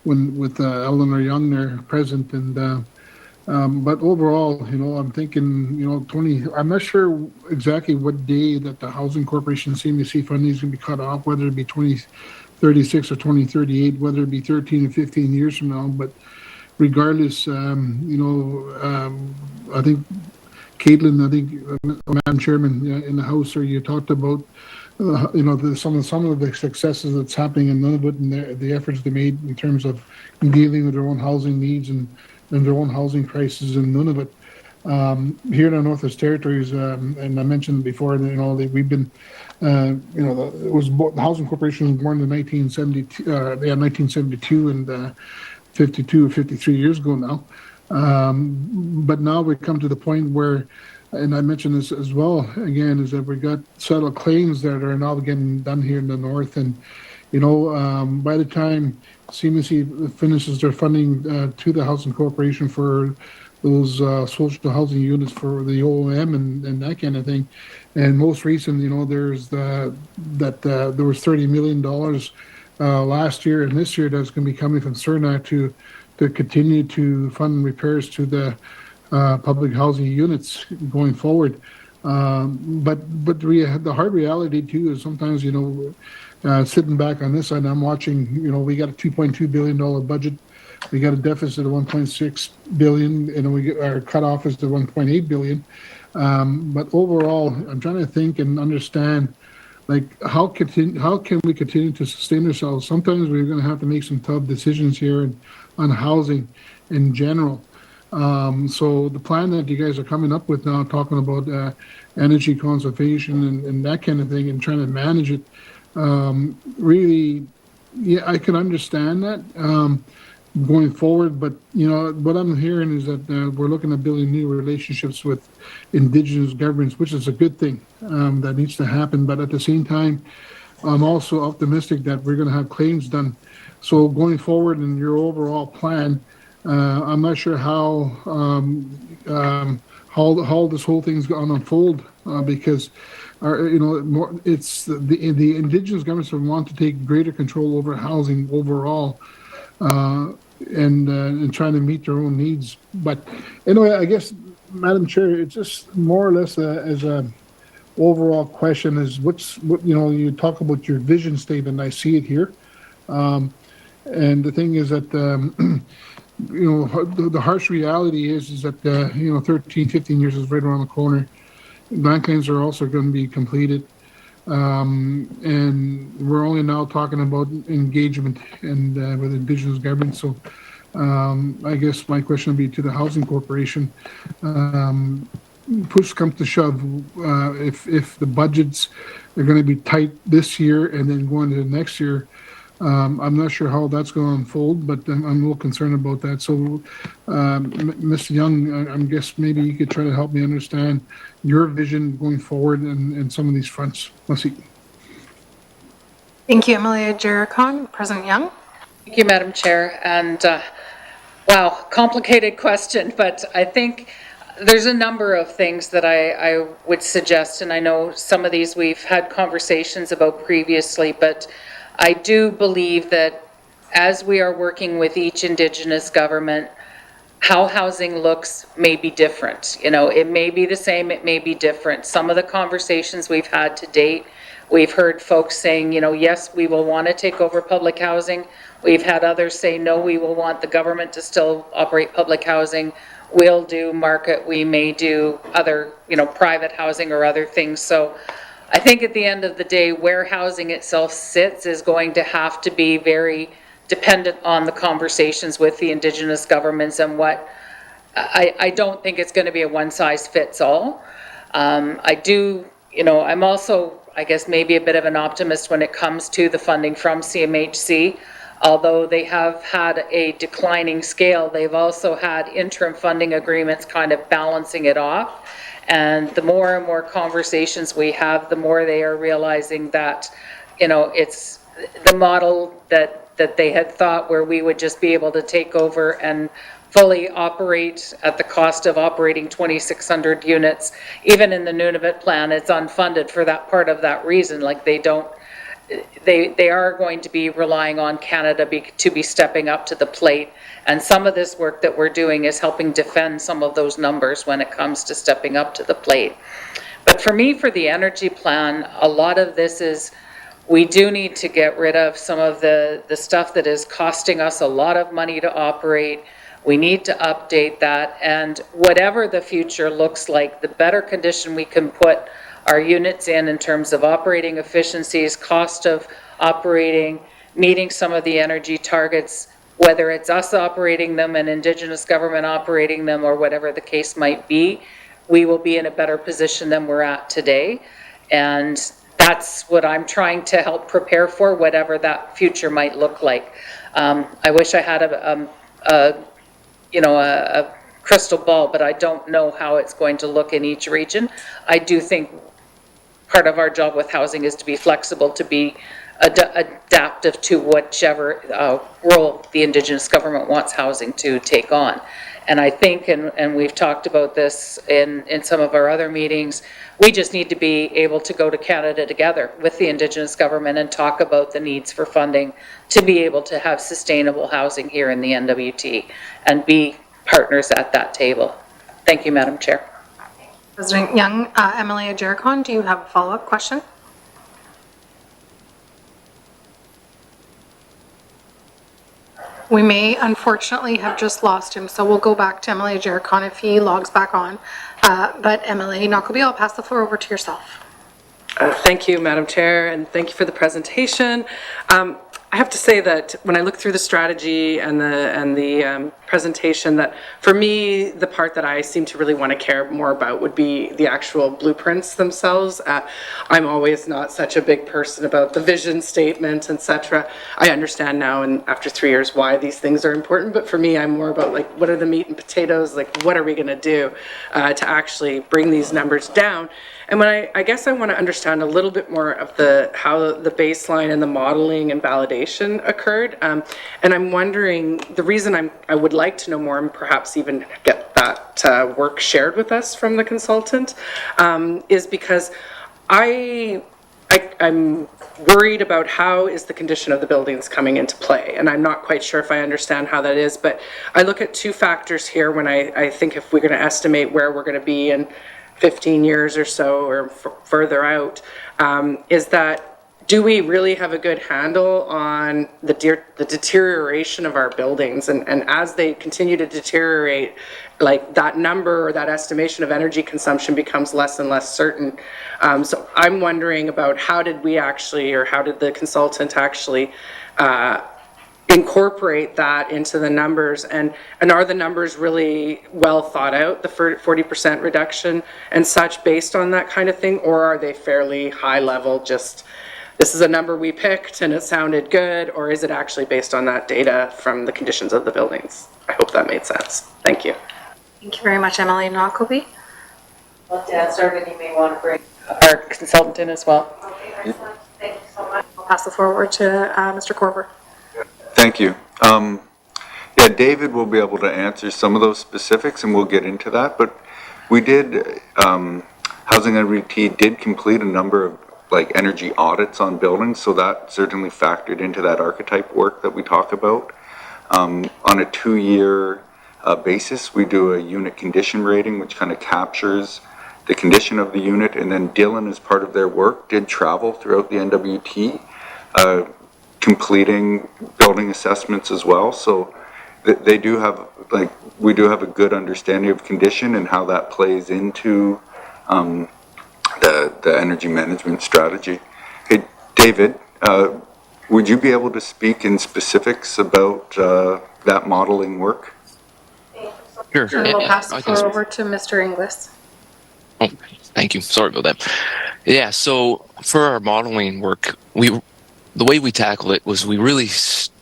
with Eleanor Young there present, but overall, I'm thinking, I'm not sure exactly what day that the Housing Corporation CMHC funding is going to be cut off, whether it be 2036 or 2038, whether it be 13 or 15 years from now. But regardless, I think Caitlin, Madam Chairman, in the House, or you talked about, some of the successes that's happening in Nunavut and the efforts they made in terms of dealing with their own housing needs and their own housing crisis in Nunavut. Here in the Northwest Territories, and I mentioned before, we've been, the Housing Corporation was born in 1972 and 52 or 53 years ago now. But now we come to the point where, and I mentioned this as well, again, is that we got settled claims that are now getting done here in the North. And, by the time CMHC finishes their funding to the Housing Corporation for those social housing units for the OOM and that kind of thing, and most recent, there's there was $30 million last year and this year that's going to be coming from CERNAC to continue to fund repairs to the public housing units going forward. But the hard reality too is sometimes, sitting back on this side, I'm watching, we got a $2.2 billion budget. We got a deficit of 1.6 billion, and our cutoff is to 1.8 billion. But overall, I'm trying to think and understand, like, how can we continue to sustain ourselves? Sometimes we're going to have to make some tough decisions here on housing in general. So the plan that you guys are coming up with now, talking about energy conservation and that kind of thing, and trying to manage it, really, yeah, I can understand that going forward. But what I'm hearing is that we're looking at building new relationships with Indigenous governments, which is a good thing that needs to happen. But at the same time, I'm also optimistic that we're going to have claims done. So going forward in your overall plan, I'm not sure how this whole thing's going to unfold because, it's the Indigenous governments want to take greater control over housing overall, and trying to meet their own needs. But anyway, I guess, Madam Chair, it's just more or less as a overall question is you talk about your vision statement. I see it here, and the thing is that. The harsh reality is that 13, 15 years is right around the corner. Land claims are also going to be completed, and we're only now talking about engagement and with Indigenous governments. So I guess my question would be to the Housing Corporation. Push comes to shove, if the budgets are going to be tight this year and then going to next year, I'm not sure how that's going to unfold, but I'm a little concerned about that. So, Mr. Young, I guess maybe you could try to help me understand your vision going forward in some of these fronts. Let's see. Thank you, Emilia Jericon. President Young? Thank you, Madam Chair. And wow, complicated question, but I think there's a number of things that I would suggest, and I know some of these we've had conversations about previously, but I do believe that as we are working with each Indigenous government, how housing looks may be different. You know, it may be the same, it may be different. Some of the conversations we've had to date, we've heard folks saying, you know, yes, we will want to take over public housing. We've had others say, no, we will want the government to still operate public housing. We'll do market, we may do other, you know, private housing or other things. So I think at the end of the day, where housing itself sits is going to have to be very dependent on the conversations with the Indigenous governments and what, I don't think it's going to be a one-size-fits-all. I do, you know, I'm also, I guess, maybe a bit of an optimist when it comes to the funding from CMHC. Although they have had a declining scale, they've also had interim funding agreements kind of balancing it off. And the more and more conversations we have, the more they are realizing that, you know, it's the model that they had thought where we would just be able to take over and fully operate at the cost of operating 2,600 units. Even in the Nunavut plan, it's unfunded for that part of that reason. Like they are going to be relying on Canada to be stepping up to the plate. And some of this work that we're doing is helping defend some of those numbers when it comes to stepping up to the plate. But for me, for the energy plan, a lot of this is, we do need to get rid of some of the stuff that is costing us a lot of money to operate. We need to update that, and whatever the future looks like, the better condition we can put our units in terms of operating efficiencies, cost of operating, meeting some of the energy targets, whether it's us operating them and Indigenous government operating them or whatever the case might be, we will be in a better position than we're at today. And that's what I'm trying to help prepare for, whatever that future might look like. I wish I had a crystal ball, but I don't know how it's going to look in each region. I do think part of our job with housing is to be flexible, to be adaptive to whichever role the Indigenous government wants housing to take on. And I think, and we've talked about this in some of our other meetings, we just need to be able to go to Canada together with the Indigenous government and talk about the needs for funding to be able to have sustainable housing here in the NWT and be partners at that table. Thank you, Madam Chair. President Young, Emilia Jericon, do you have a follow-up question? We may unfortunately have just lost him, so we'll go back to Emilia Jericon if he logs back on. But Emily Knockleby, I'll pass the floor over to yourself. Thank you, Madam Chair, and thank you for the presentation. I have to say that when I look through the strategy and the presentation, that for me, the part that I seem to really want to care more about would be the actual blueprints themselves. I'm always not such a big person about the vision statement, etc. I understand now, and after 3 years, why these things are important. But for me, I'm more about like, what are the meat and potatoes? Like, what are we going to do to actually bring these numbers down? And when I guess I want to understand a little bit more of how the baseline and the modeling and validation occurred. And I'm wondering, the reason I would like to know more and perhaps even get that work shared with us from the consultant is because I'm worried about how is the condition of the buildings coming into play. And I'm not quite sure if I understand how that is, but I look at two factors here when I think if we're going to estimate where we're going to be in 15 years or so, or further out, is that do we really have a good handle on the deterioration of our buildings? And as they continue to deteriorate, like that number or that estimation of energy consumption becomes less and less certain. So I'm wondering about how did we actually, or how did the consultant actually incorporate that into the numbers, and are the numbers really well thought out, the 40% reduction and such, based on that kind of thing, or are they fairly high level, just this is a number we picked and it sounded good, or is it actually based on that data from the conditions of the buildings? I hope that made sense. Thank you. Thank you very much, Emily Nakobi. Well, Dan started, you may want to bring our consultant in as well. Okay, excellent. Thank you so much. I'll pass the floor to Mr. Corver. Thank you. Yeah, David will be able to answer some of those specifics, and we'll get into that. But we did, Housing NWT did complete a number of energy audits on buildings, so that certainly factored into that archetype work that we talk about. On a 2-year basis, we do a unit condition rating, which kind of captures the condition of the unit, and then Dylan, as part of their work, did travel throughout the NWT, completing building assessments as well. So they do have, we do have a good understanding of condition and how that plays into the energy management strategy. Hey, David, would you be able to speak in specifics about that modeling work? Sure. And we'll pass the I can floor over to Mr. Inglis. Oh, thank you. Sorry about that. Yeah, so for our modeling work, the way we tackle it was we really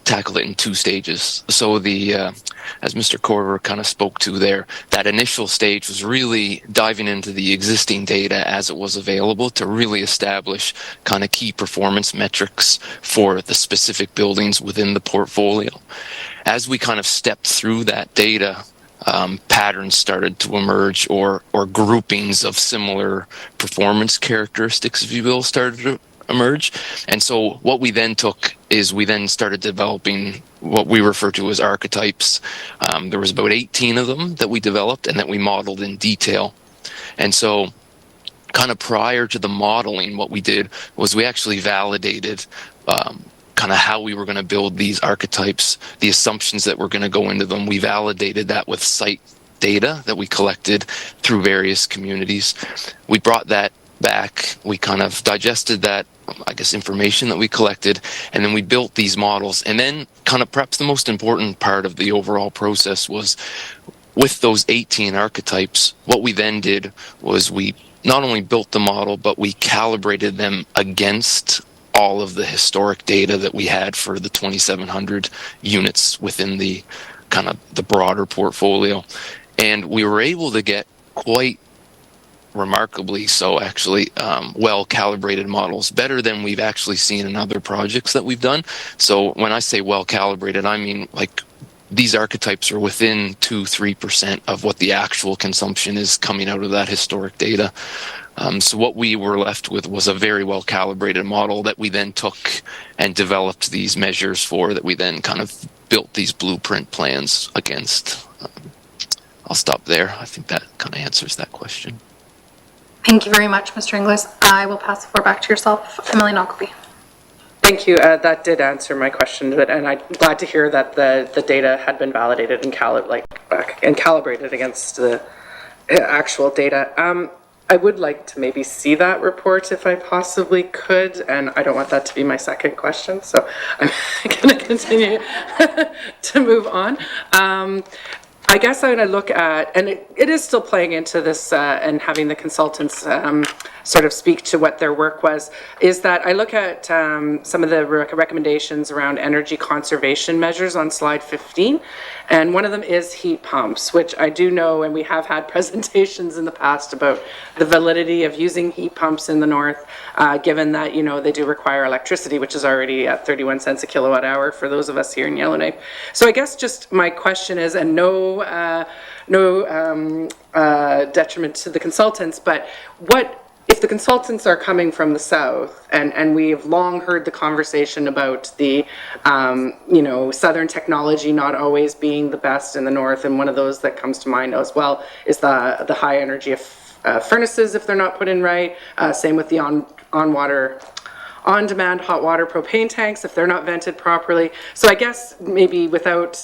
tackle it in 2 stages. So as Mr. Corver kind of spoke to there, that initial stage was really diving into the existing data as it was available to really establish kind of key performance metrics for the specific buildings within the portfolio. As we kind of stepped through that data, patterns started to emerge, or groupings of similar performance characteristics, if you will, started to emerge. And so what we then took is we then started developing what we refer to as archetypes. There was about 18 of them that we developed and that we modeled in detail. And so kind of prior to the modeling, what we did was we actually validated kind of how we were going to build these archetypes, the assumptions that were going to go into them. We validated that with site data that we collected through various communities. We brought that back, we kind of digested that, I guess, information that we collected, and then we built these models. And then kind of perhaps the most important part of the overall process was with those 18 archetypes, what we then did was we not only built the model, but we calibrated them against all of the historic data that we had for the 2,700 units within the kind of the broader portfolio. And we were able to get quite remarkably so, actually, well calibrated models, better than we've actually seen in other projects that we've done. So when I say well calibrated, I mean these archetypes are within 2-3% of what the actual consumption is coming out of that historic data. So what we were left with was a very well calibrated model that we then took and developed these measures for, that we then kind of built these blueprint plans against. I'll stop there. I think that kind of answers that question. Thank you very much, Mr. Inglis. I will pass the floor back to yourself, Emily Nakobi. Thank you. That did answer my question, and I'm glad to hear that the data had been validated and calibrated against the actual data. I would like to maybe see that report if I possibly could, and I don't want that to be my second question, so I'm going to continue to move on. I guess I'm going to look at, and it is still playing into this and having the consultants sort of speak to what their work was, is that I look at some of the recommendations around energy conservation measures on slide 15, and one of them is heat pumps, which I do know, and we have had presentations in the past about the validity of using heat pumps in the north, given that, you know, they do require electricity, which is already at 31 cents a kilowatt hour for those of us here in Yellowknife. So I guess just my question is, and no detriment to the consultants, but what if the consultants are coming from the south, and we've long heard the conversation about the you know, southern technology not always being the best in the north, and one of those that comes to mind as well is the high energy furnaces if they're not put in right, same with the on-demand hot water propane tanks if they're not vented properly. So I guess maybe without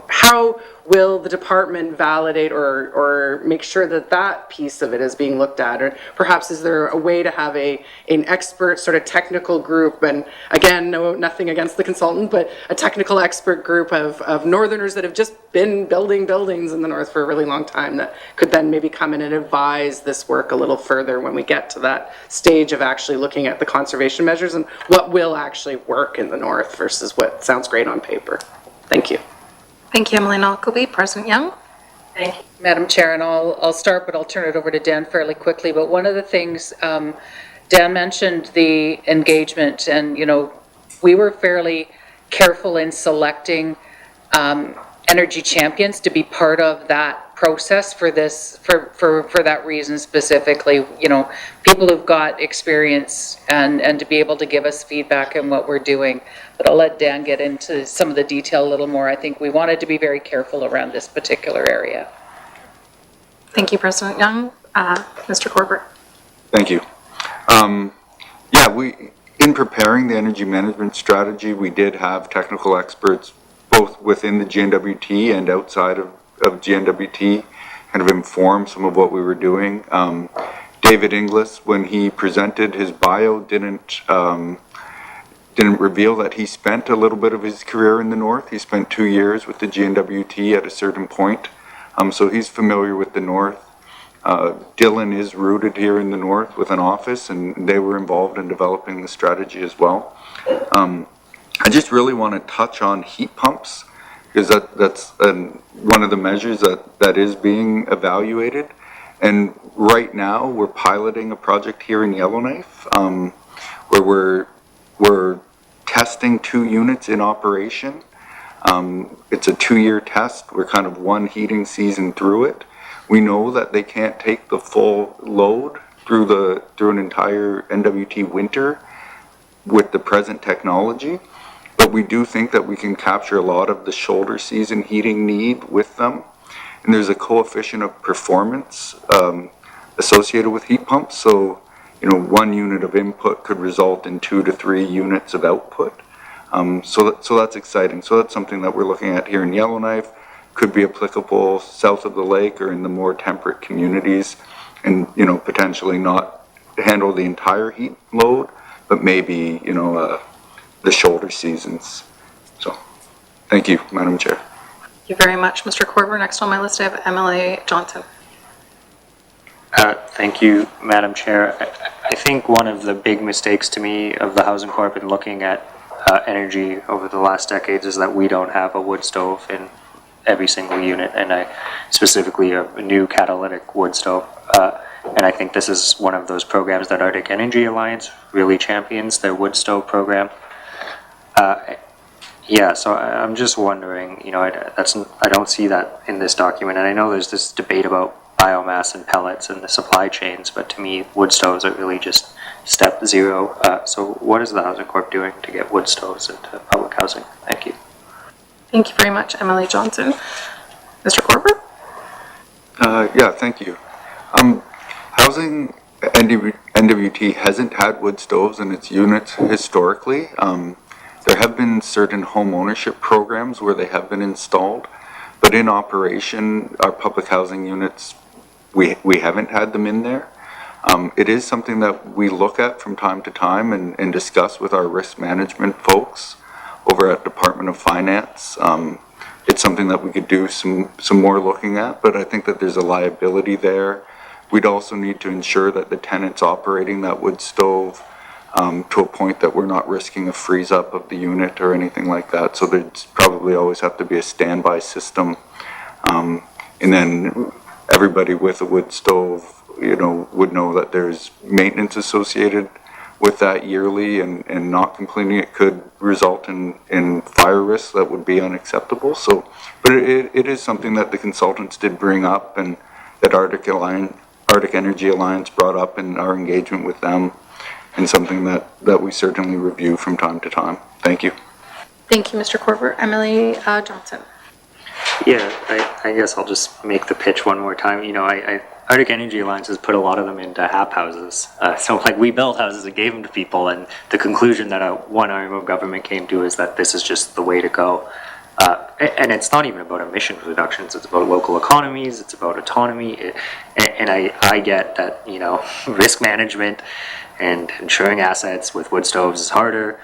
how will the department validate or make sure that that piece of it is being looked at? Or perhaps is there a way to have an expert sort of technical group, and again, nothing against the consultant, but a technical expert group of northerners that have just been building buildings in the north for a really long time that could then maybe come in and advise this work a little further when we get to that stage of actually looking at the conservation measures and what will actually work in the north versus what sounds great on paper. Thank you. Thank you, Emily Nalkobe. President Young? Thank you, Madam Chair, and I'll start, but I'll turn it over to Dan fairly quickly. But one of the things, Dan mentioned the engagement, and, we were fairly careful in selecting energy champions to be part of that process for this, for that reason specifically, people who've got experience and to be able to give us feedback on what we're doing. But I'll let Dan get into some of the detail a little more. I think we wanted to be very careful around this particular area. Thank you, President Young. Mr. Corbett? Thank you. In preparing the energy management strategy, we did have technical experts both within the GNWT and outside of GNWT kind of inform some of what we were doing. David Inglis, when he presented his bio, didn't reveal that he spent a little bit of his career in the north. He spent 2 years with the GNWT at a certain point. So he's familiar with the north. Dylan is rooted here in the north with an office, and they were involved in developing the strategy as well. I just really want to touch on heat pumps, because that's one of the measures that is being evaluated. And right now, we're piloting a project here in Yellowknife, where we're testing 2 units in operation. It's a 2-year test. We're kind of 1 heating season through it. We know that they can't take the full load through an entire NWT winter with the present technology, but we do think that we can capture a lot of the shoulder season heating need with them. And there's a coefficient of performance associated with heat pumps. So, 1 unit of input could result in 2 to 3 units of output. So that's exciting. So that's something that we're looking at here in Yellowknife. Could be applicable south of the lake or in the more temperate communities, and potentially not handle the entire heat load, but maybe the shoulder seasons. So, thank you, Madam Chair. Thank you very much, Mr. Corbett. Next on my list, I have Emily Johnson. Thank you, Madam Chair. I think one of the big mistakes to me of the Housing Corp in looking at energy over the last decades is that we don't have a wood stove in every single unit, and specifically a new catalytic wood stove. And I think this is one of those programs that Arctic Energy Alliance really champions, their wood stove program. So I'm just wondering, I don't see that in this document, and I know there's this debate about biomass and pellets and the supply chains, but to me, wood stoves are really just step 0. So what is the Housing Corp doing to get wood stoves into public housing? Thank you. Thank you very much, Emily Johnson. Mr. Corbett? Thank you. Housing NWT hasn't had wood stoves in its units historically. There have been certain home ownership programs where they have been installed, but in operation, our public housing units, we haven't had them in there. It is something that we look at from time to time and discuss with our risk management folks over at Department of Finance. It's something that we could do some more looking at, but I think that there's a liability there. We'd also need to ensure that the tenant's operating that wood stove to a point that we're not risking a freeze up of the unit or anything like that. So there's probably always have to be a standby system. And then everybody with a wood stove, would know that there's maintenance associated with that yearly, and not completing it could result in fire risks that would be unacceptable. So, but it is something that the consultants did bring up, and that Arctic Energy Alliance brought up in our engagement with them, and something that we certainly review from time to time. Thank you. Thank you, Mr. Corbett. Emily Johnson. Yeah, I guess I'll just make the pitch one more time. Arctic Energy Alliance has put a lot of them into HAP houses. So we built houses and gave them to people, and the conclusion that one arm of government came to is that this is just the way to go. And it's not even about emissions reductions, it's about local economies, it's about autonomy. And I get that, you know, risk management and insuring assets with wood stoves is harder,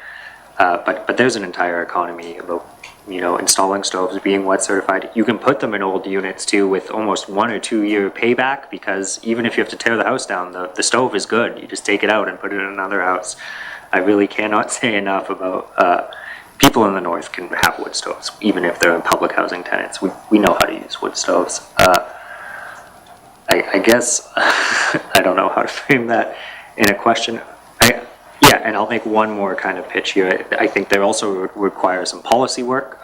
but there's an entire economy about, you know, installing stoves, being WET certified. You can put them in old units too with almost 1 or 2 year payback, because even if you have to tear the house down, the stove is good. You just take it out and put it in another house. I really cannot say enough about people in the north can have wood stoves, even if they're in public housing tenants. We know how to use wood stoves. I guess, I don't know how to frame that in a question. Yeah, and I'll make one more kind of pitch here. I think there also requires some policy work,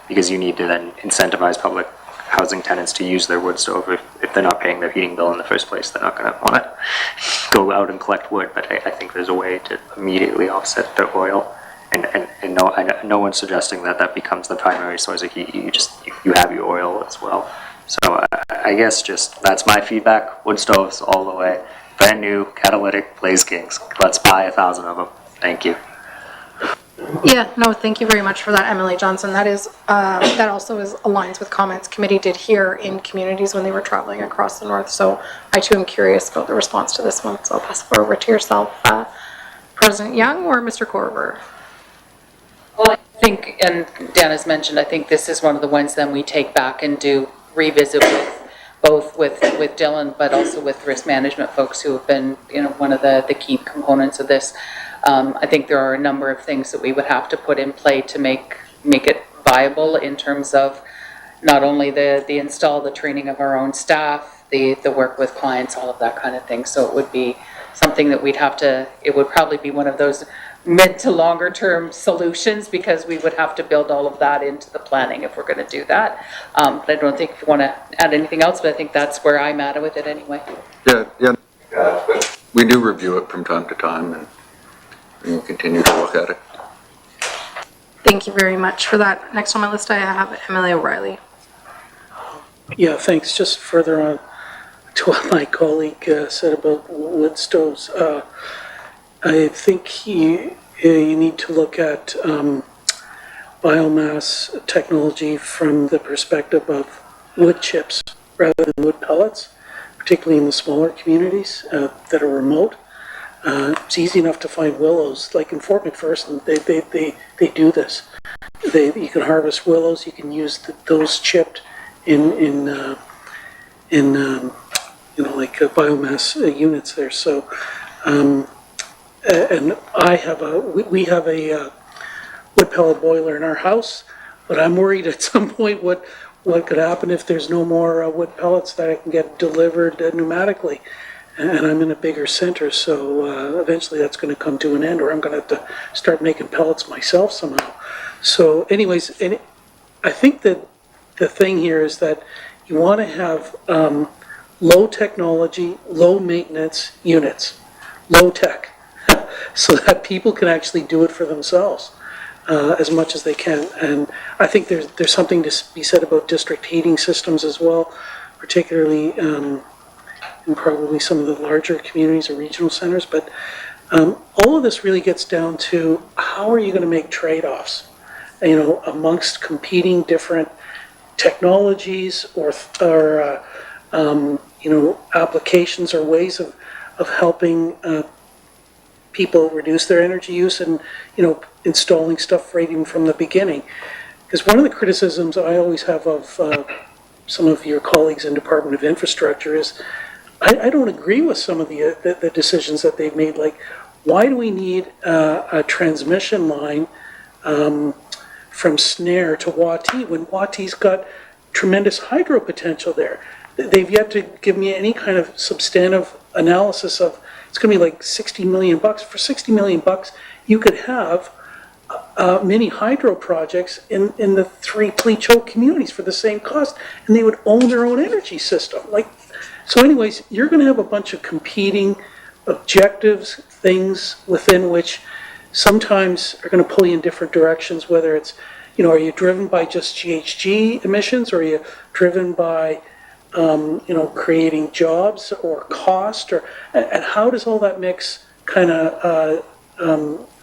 because you need to then incentivize public housing tenants to use their wood stove. If they're not paying their heating bill in the first place, they're not going to want to go out and collect wood. But I think there's a way to immediately offset their oil. And no one's suggesting that becomes the primary source of heat. You have your oil as well. So I guess just that's my feedback. Wood stoves all the way. Brand new catalytic Blaze Kings. Let's buy 1,000 of them. Thank you. Yeah, no, thank you very much for that, Emily Johnson. That is, that also aligns with comments committee did hear in communities when they were traveling across the north. So I too am curious about the response to this one. So I'll pass it over to yourself, President Young or Mr. Corver. Well, I think, and Dan has mentioned, I think this is one of the ones then we take back and do revisit with both with Dylan, but also with risk management folks who have been, you know, one of the key components of this. I think there are a number of things that we would have to put in play to make it viable in terms of not only the install, the training of our own staff, the work with clients, all of that kind of thing. So it would be something that we'd have to, it would probably be one of those mid to longer term solutions, because we would have to build all of that into the planning if we're going to do that. But I don't think if you want to add anything else, but I think that's where I'm at with it anyway. Yeah. We do review it from time to time, and we continue to look at it. Thank you very much for that. Next on my list, I have Emily O'Reilly. Yeah, thanks. Just further on to what my colleague said about wood stoves. I think you need to look at biomass technology from the perspective of wood chips rather than wood pellets, particularly in the smaller communities that are remote. It's easy enough to find willows, like in Fort McPherson. They do this. You can harvest willows. You can use those chipped in like biomass units there. So. And we have a wood pellet boiler in our house, but I'm worried at some point what could happen if there's no more wood pellets that I can get delivered pneumatically. And I'm in a bigger center, so eventually that's going to come to an end, or I'm going to have to start making pellets myself somehow. So anyways, I think that the thing here is that you want to have low technology, low maintenance units, low tech. So that people can actually do it for themselves as much as they can. And I think there's something to be said about district heating systems as well, particularly in probably some of the larger communities or regional centers. But all of this really gets down to how are you going to make trade-offs, amongst competing different technologies or applications or ways of helping people reduce their energy use and, installing stuff right even from the beginning. Because one of the criticisms I always have of some of your colleagues in Department of Infrastructure is I don't agree with some of the decisions that they've made. Like, why do we need a transmission line from Snare to Watee when Watee's got tremendous hydro potential there? They've yet to give me any kind of substantive analysis of. It's going to be like $60 million. For $60 million, you could have mini hydro projects in the 3 Pleachoke communities for the same cost, and they would own their own energy system. So anyways, you're going to have a bunch of competing objectives, things within which sometimes are going to pull you in different directions, whether it's, are you driven by just GHG emissions, or are you driven by creating jobs or cost, and how does all that mix kind of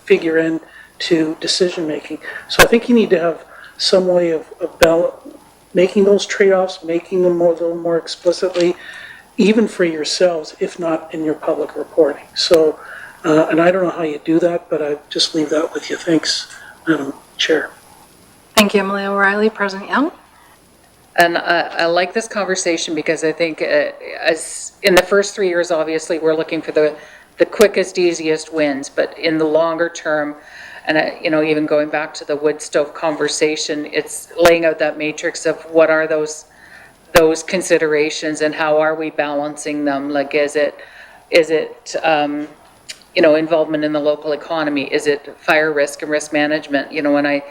figure in to decision making? So I think you need to have some way of making those trade-offs, making them a little more explicitly, even for yourselves, if not in your public reporting. So, and I don't know how you do that, but I just leave that with you. Thanks, Madam Chair. Thank you, Emily O'Reilly. President Young? And I like this conversation because I think as in the first 3 years, obviously, we're looking for the quickest, easiest wins, but in the longer term, and you know, even going back to the wood stove conversation, it's laying out that matrix of what are those considerations and how are we balancing them? Like, is it you know, involvement in the local economy? Is it fire risk and risk management? You know, when I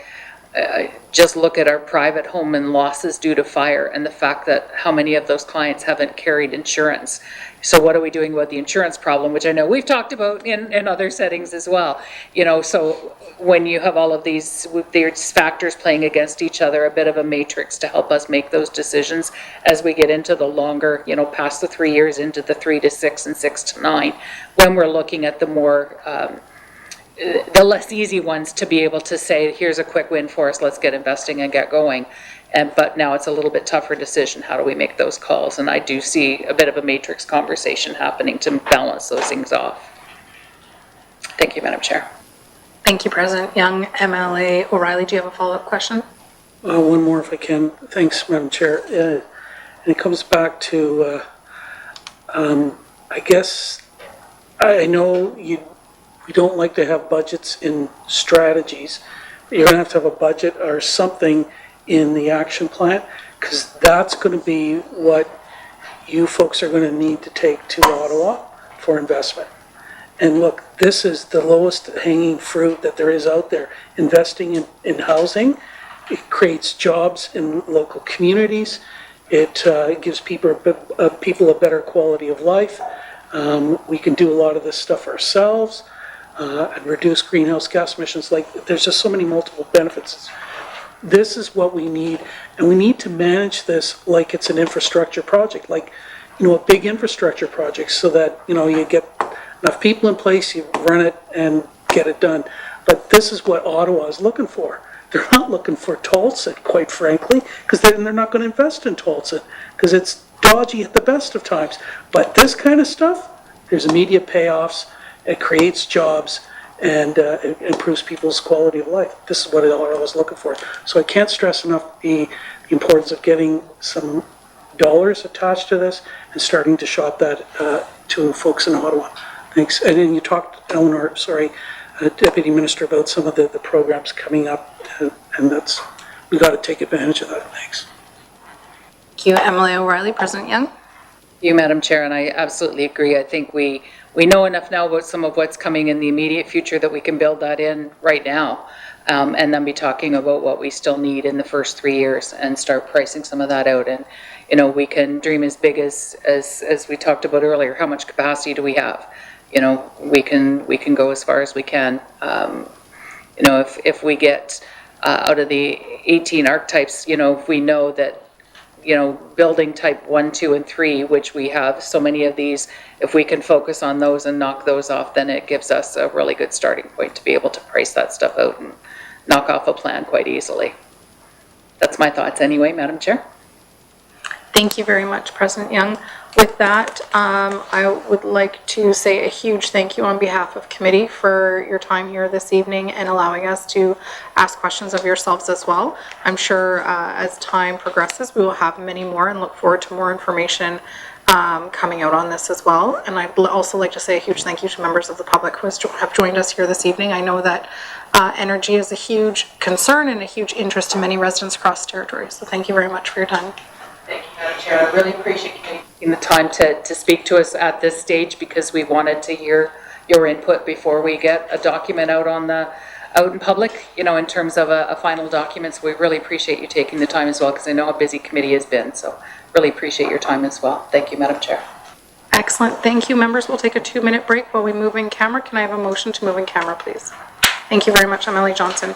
just look at our private home and losses due to fire and the fact that how many of those clients haven't carried insurance. So what are we doing about the insurance problem, which I know we've talked about in other settings as well. You know, so when you have all of these factors playing against each other, a bit of a matrix to help us make those decisions as we get into the longer, you know, past the 3 years into the 3 to 6 and 6 to 9, when we're looking at the more the less easy ones to be able to say, here's a quick win for us, let's get investing and get going. But now it's a little bit tougher decision. How do we make those calls? And I do see a bit of a matrix conversation happening to balance those things off. Thank you, Madam Chair. Thank you, President Young. MLA O'Reilly, do you have a follow-up question? One more if I can. Thanks, Madam Chair. And it comes back to, I guess, I know we don't like to have budgets in strategies. You're going to have a budget or something in the action plan, because that's going to be what you folks are going to need to take to Ottawa for investment. And look, this is the lowest hanging fruit that there is out there. Investing in housing, it creates jobs in local communities. It gives people a better quality of life. We can do a lot of this stuff ourselves and reduce greenhouse gas emissions. Like, there's just so many multiple benefits. This is what we need, and we need to manage this like it's an infrastructure project, like, you know, a big infrastructure project, so that, you know, you get enough people in place, you run it and get it done. But this is what Ottawa is looking for. They're not looking for Tulsa, quite frankly, because they're not going to invest in Tulsa, because it's dodgy at the best of times. But this kind of stuff, there's immediate payoffs, it creates jobs, and it improves people's quality of life. This is what I was looking for. So I can't stress enough the importance of getting some dollars attached to this and starting to shop that to folks in Ottawa. Thanks. And then you talked, Deputy Minister, about some of the programs coming up, and we got to take advantage of that. Thanks. Thank you, Emily O'Reilly. President Young? You, Madam Chair, and I absolutely agree. I think we know enough now about some of what's coming in the immediate future that we can build that in right now, and then be talking about what we still need in the first 3 years and start pricing some of that out. And, you know, we can dream as big as we talked about earlier. How much capacity do we have? You know, we can go as far as we can. You know, if we get out of the 18 archetypes, you know, if we know that, you know, building type 1, 2, and 3, which we have so many of these, if we can focus on those and knock those off, then it gives us a really good starting point to be able to price that stuff out and knock off a plan quite easily. That's my thoughts anyway, Madam Chair. Thank you very much, President Young. With that, I would like to say a huge thank you on behalf of committee for your time here this evening and allowing us to ask questions of yourselves as well. I'm sure as time progresses, we will have many more and look forward to more information coming out on this as well. And I'd also like to say a huge thank you to members of the public who have joined us here this evening. I know that energy is a huge concern and a huge interest to many residents across the territory. So thank you very much for your time. Thank you, Madam Chair. I really appreciate you taking the time to speak to us at this stage, because we wanted to hear your input before we get a document out in public, you know, in terms of a final document. So we really appreciate you taking the time as well, because I know how busy committee has been. So really appreciate your time as well. Thank you, Madam Chair. Excellent. Thank you, members. We'll take a 2-minute break while we move in camera. Can I have a motion to move in camera, please? Thank you very much, Emily Johnson.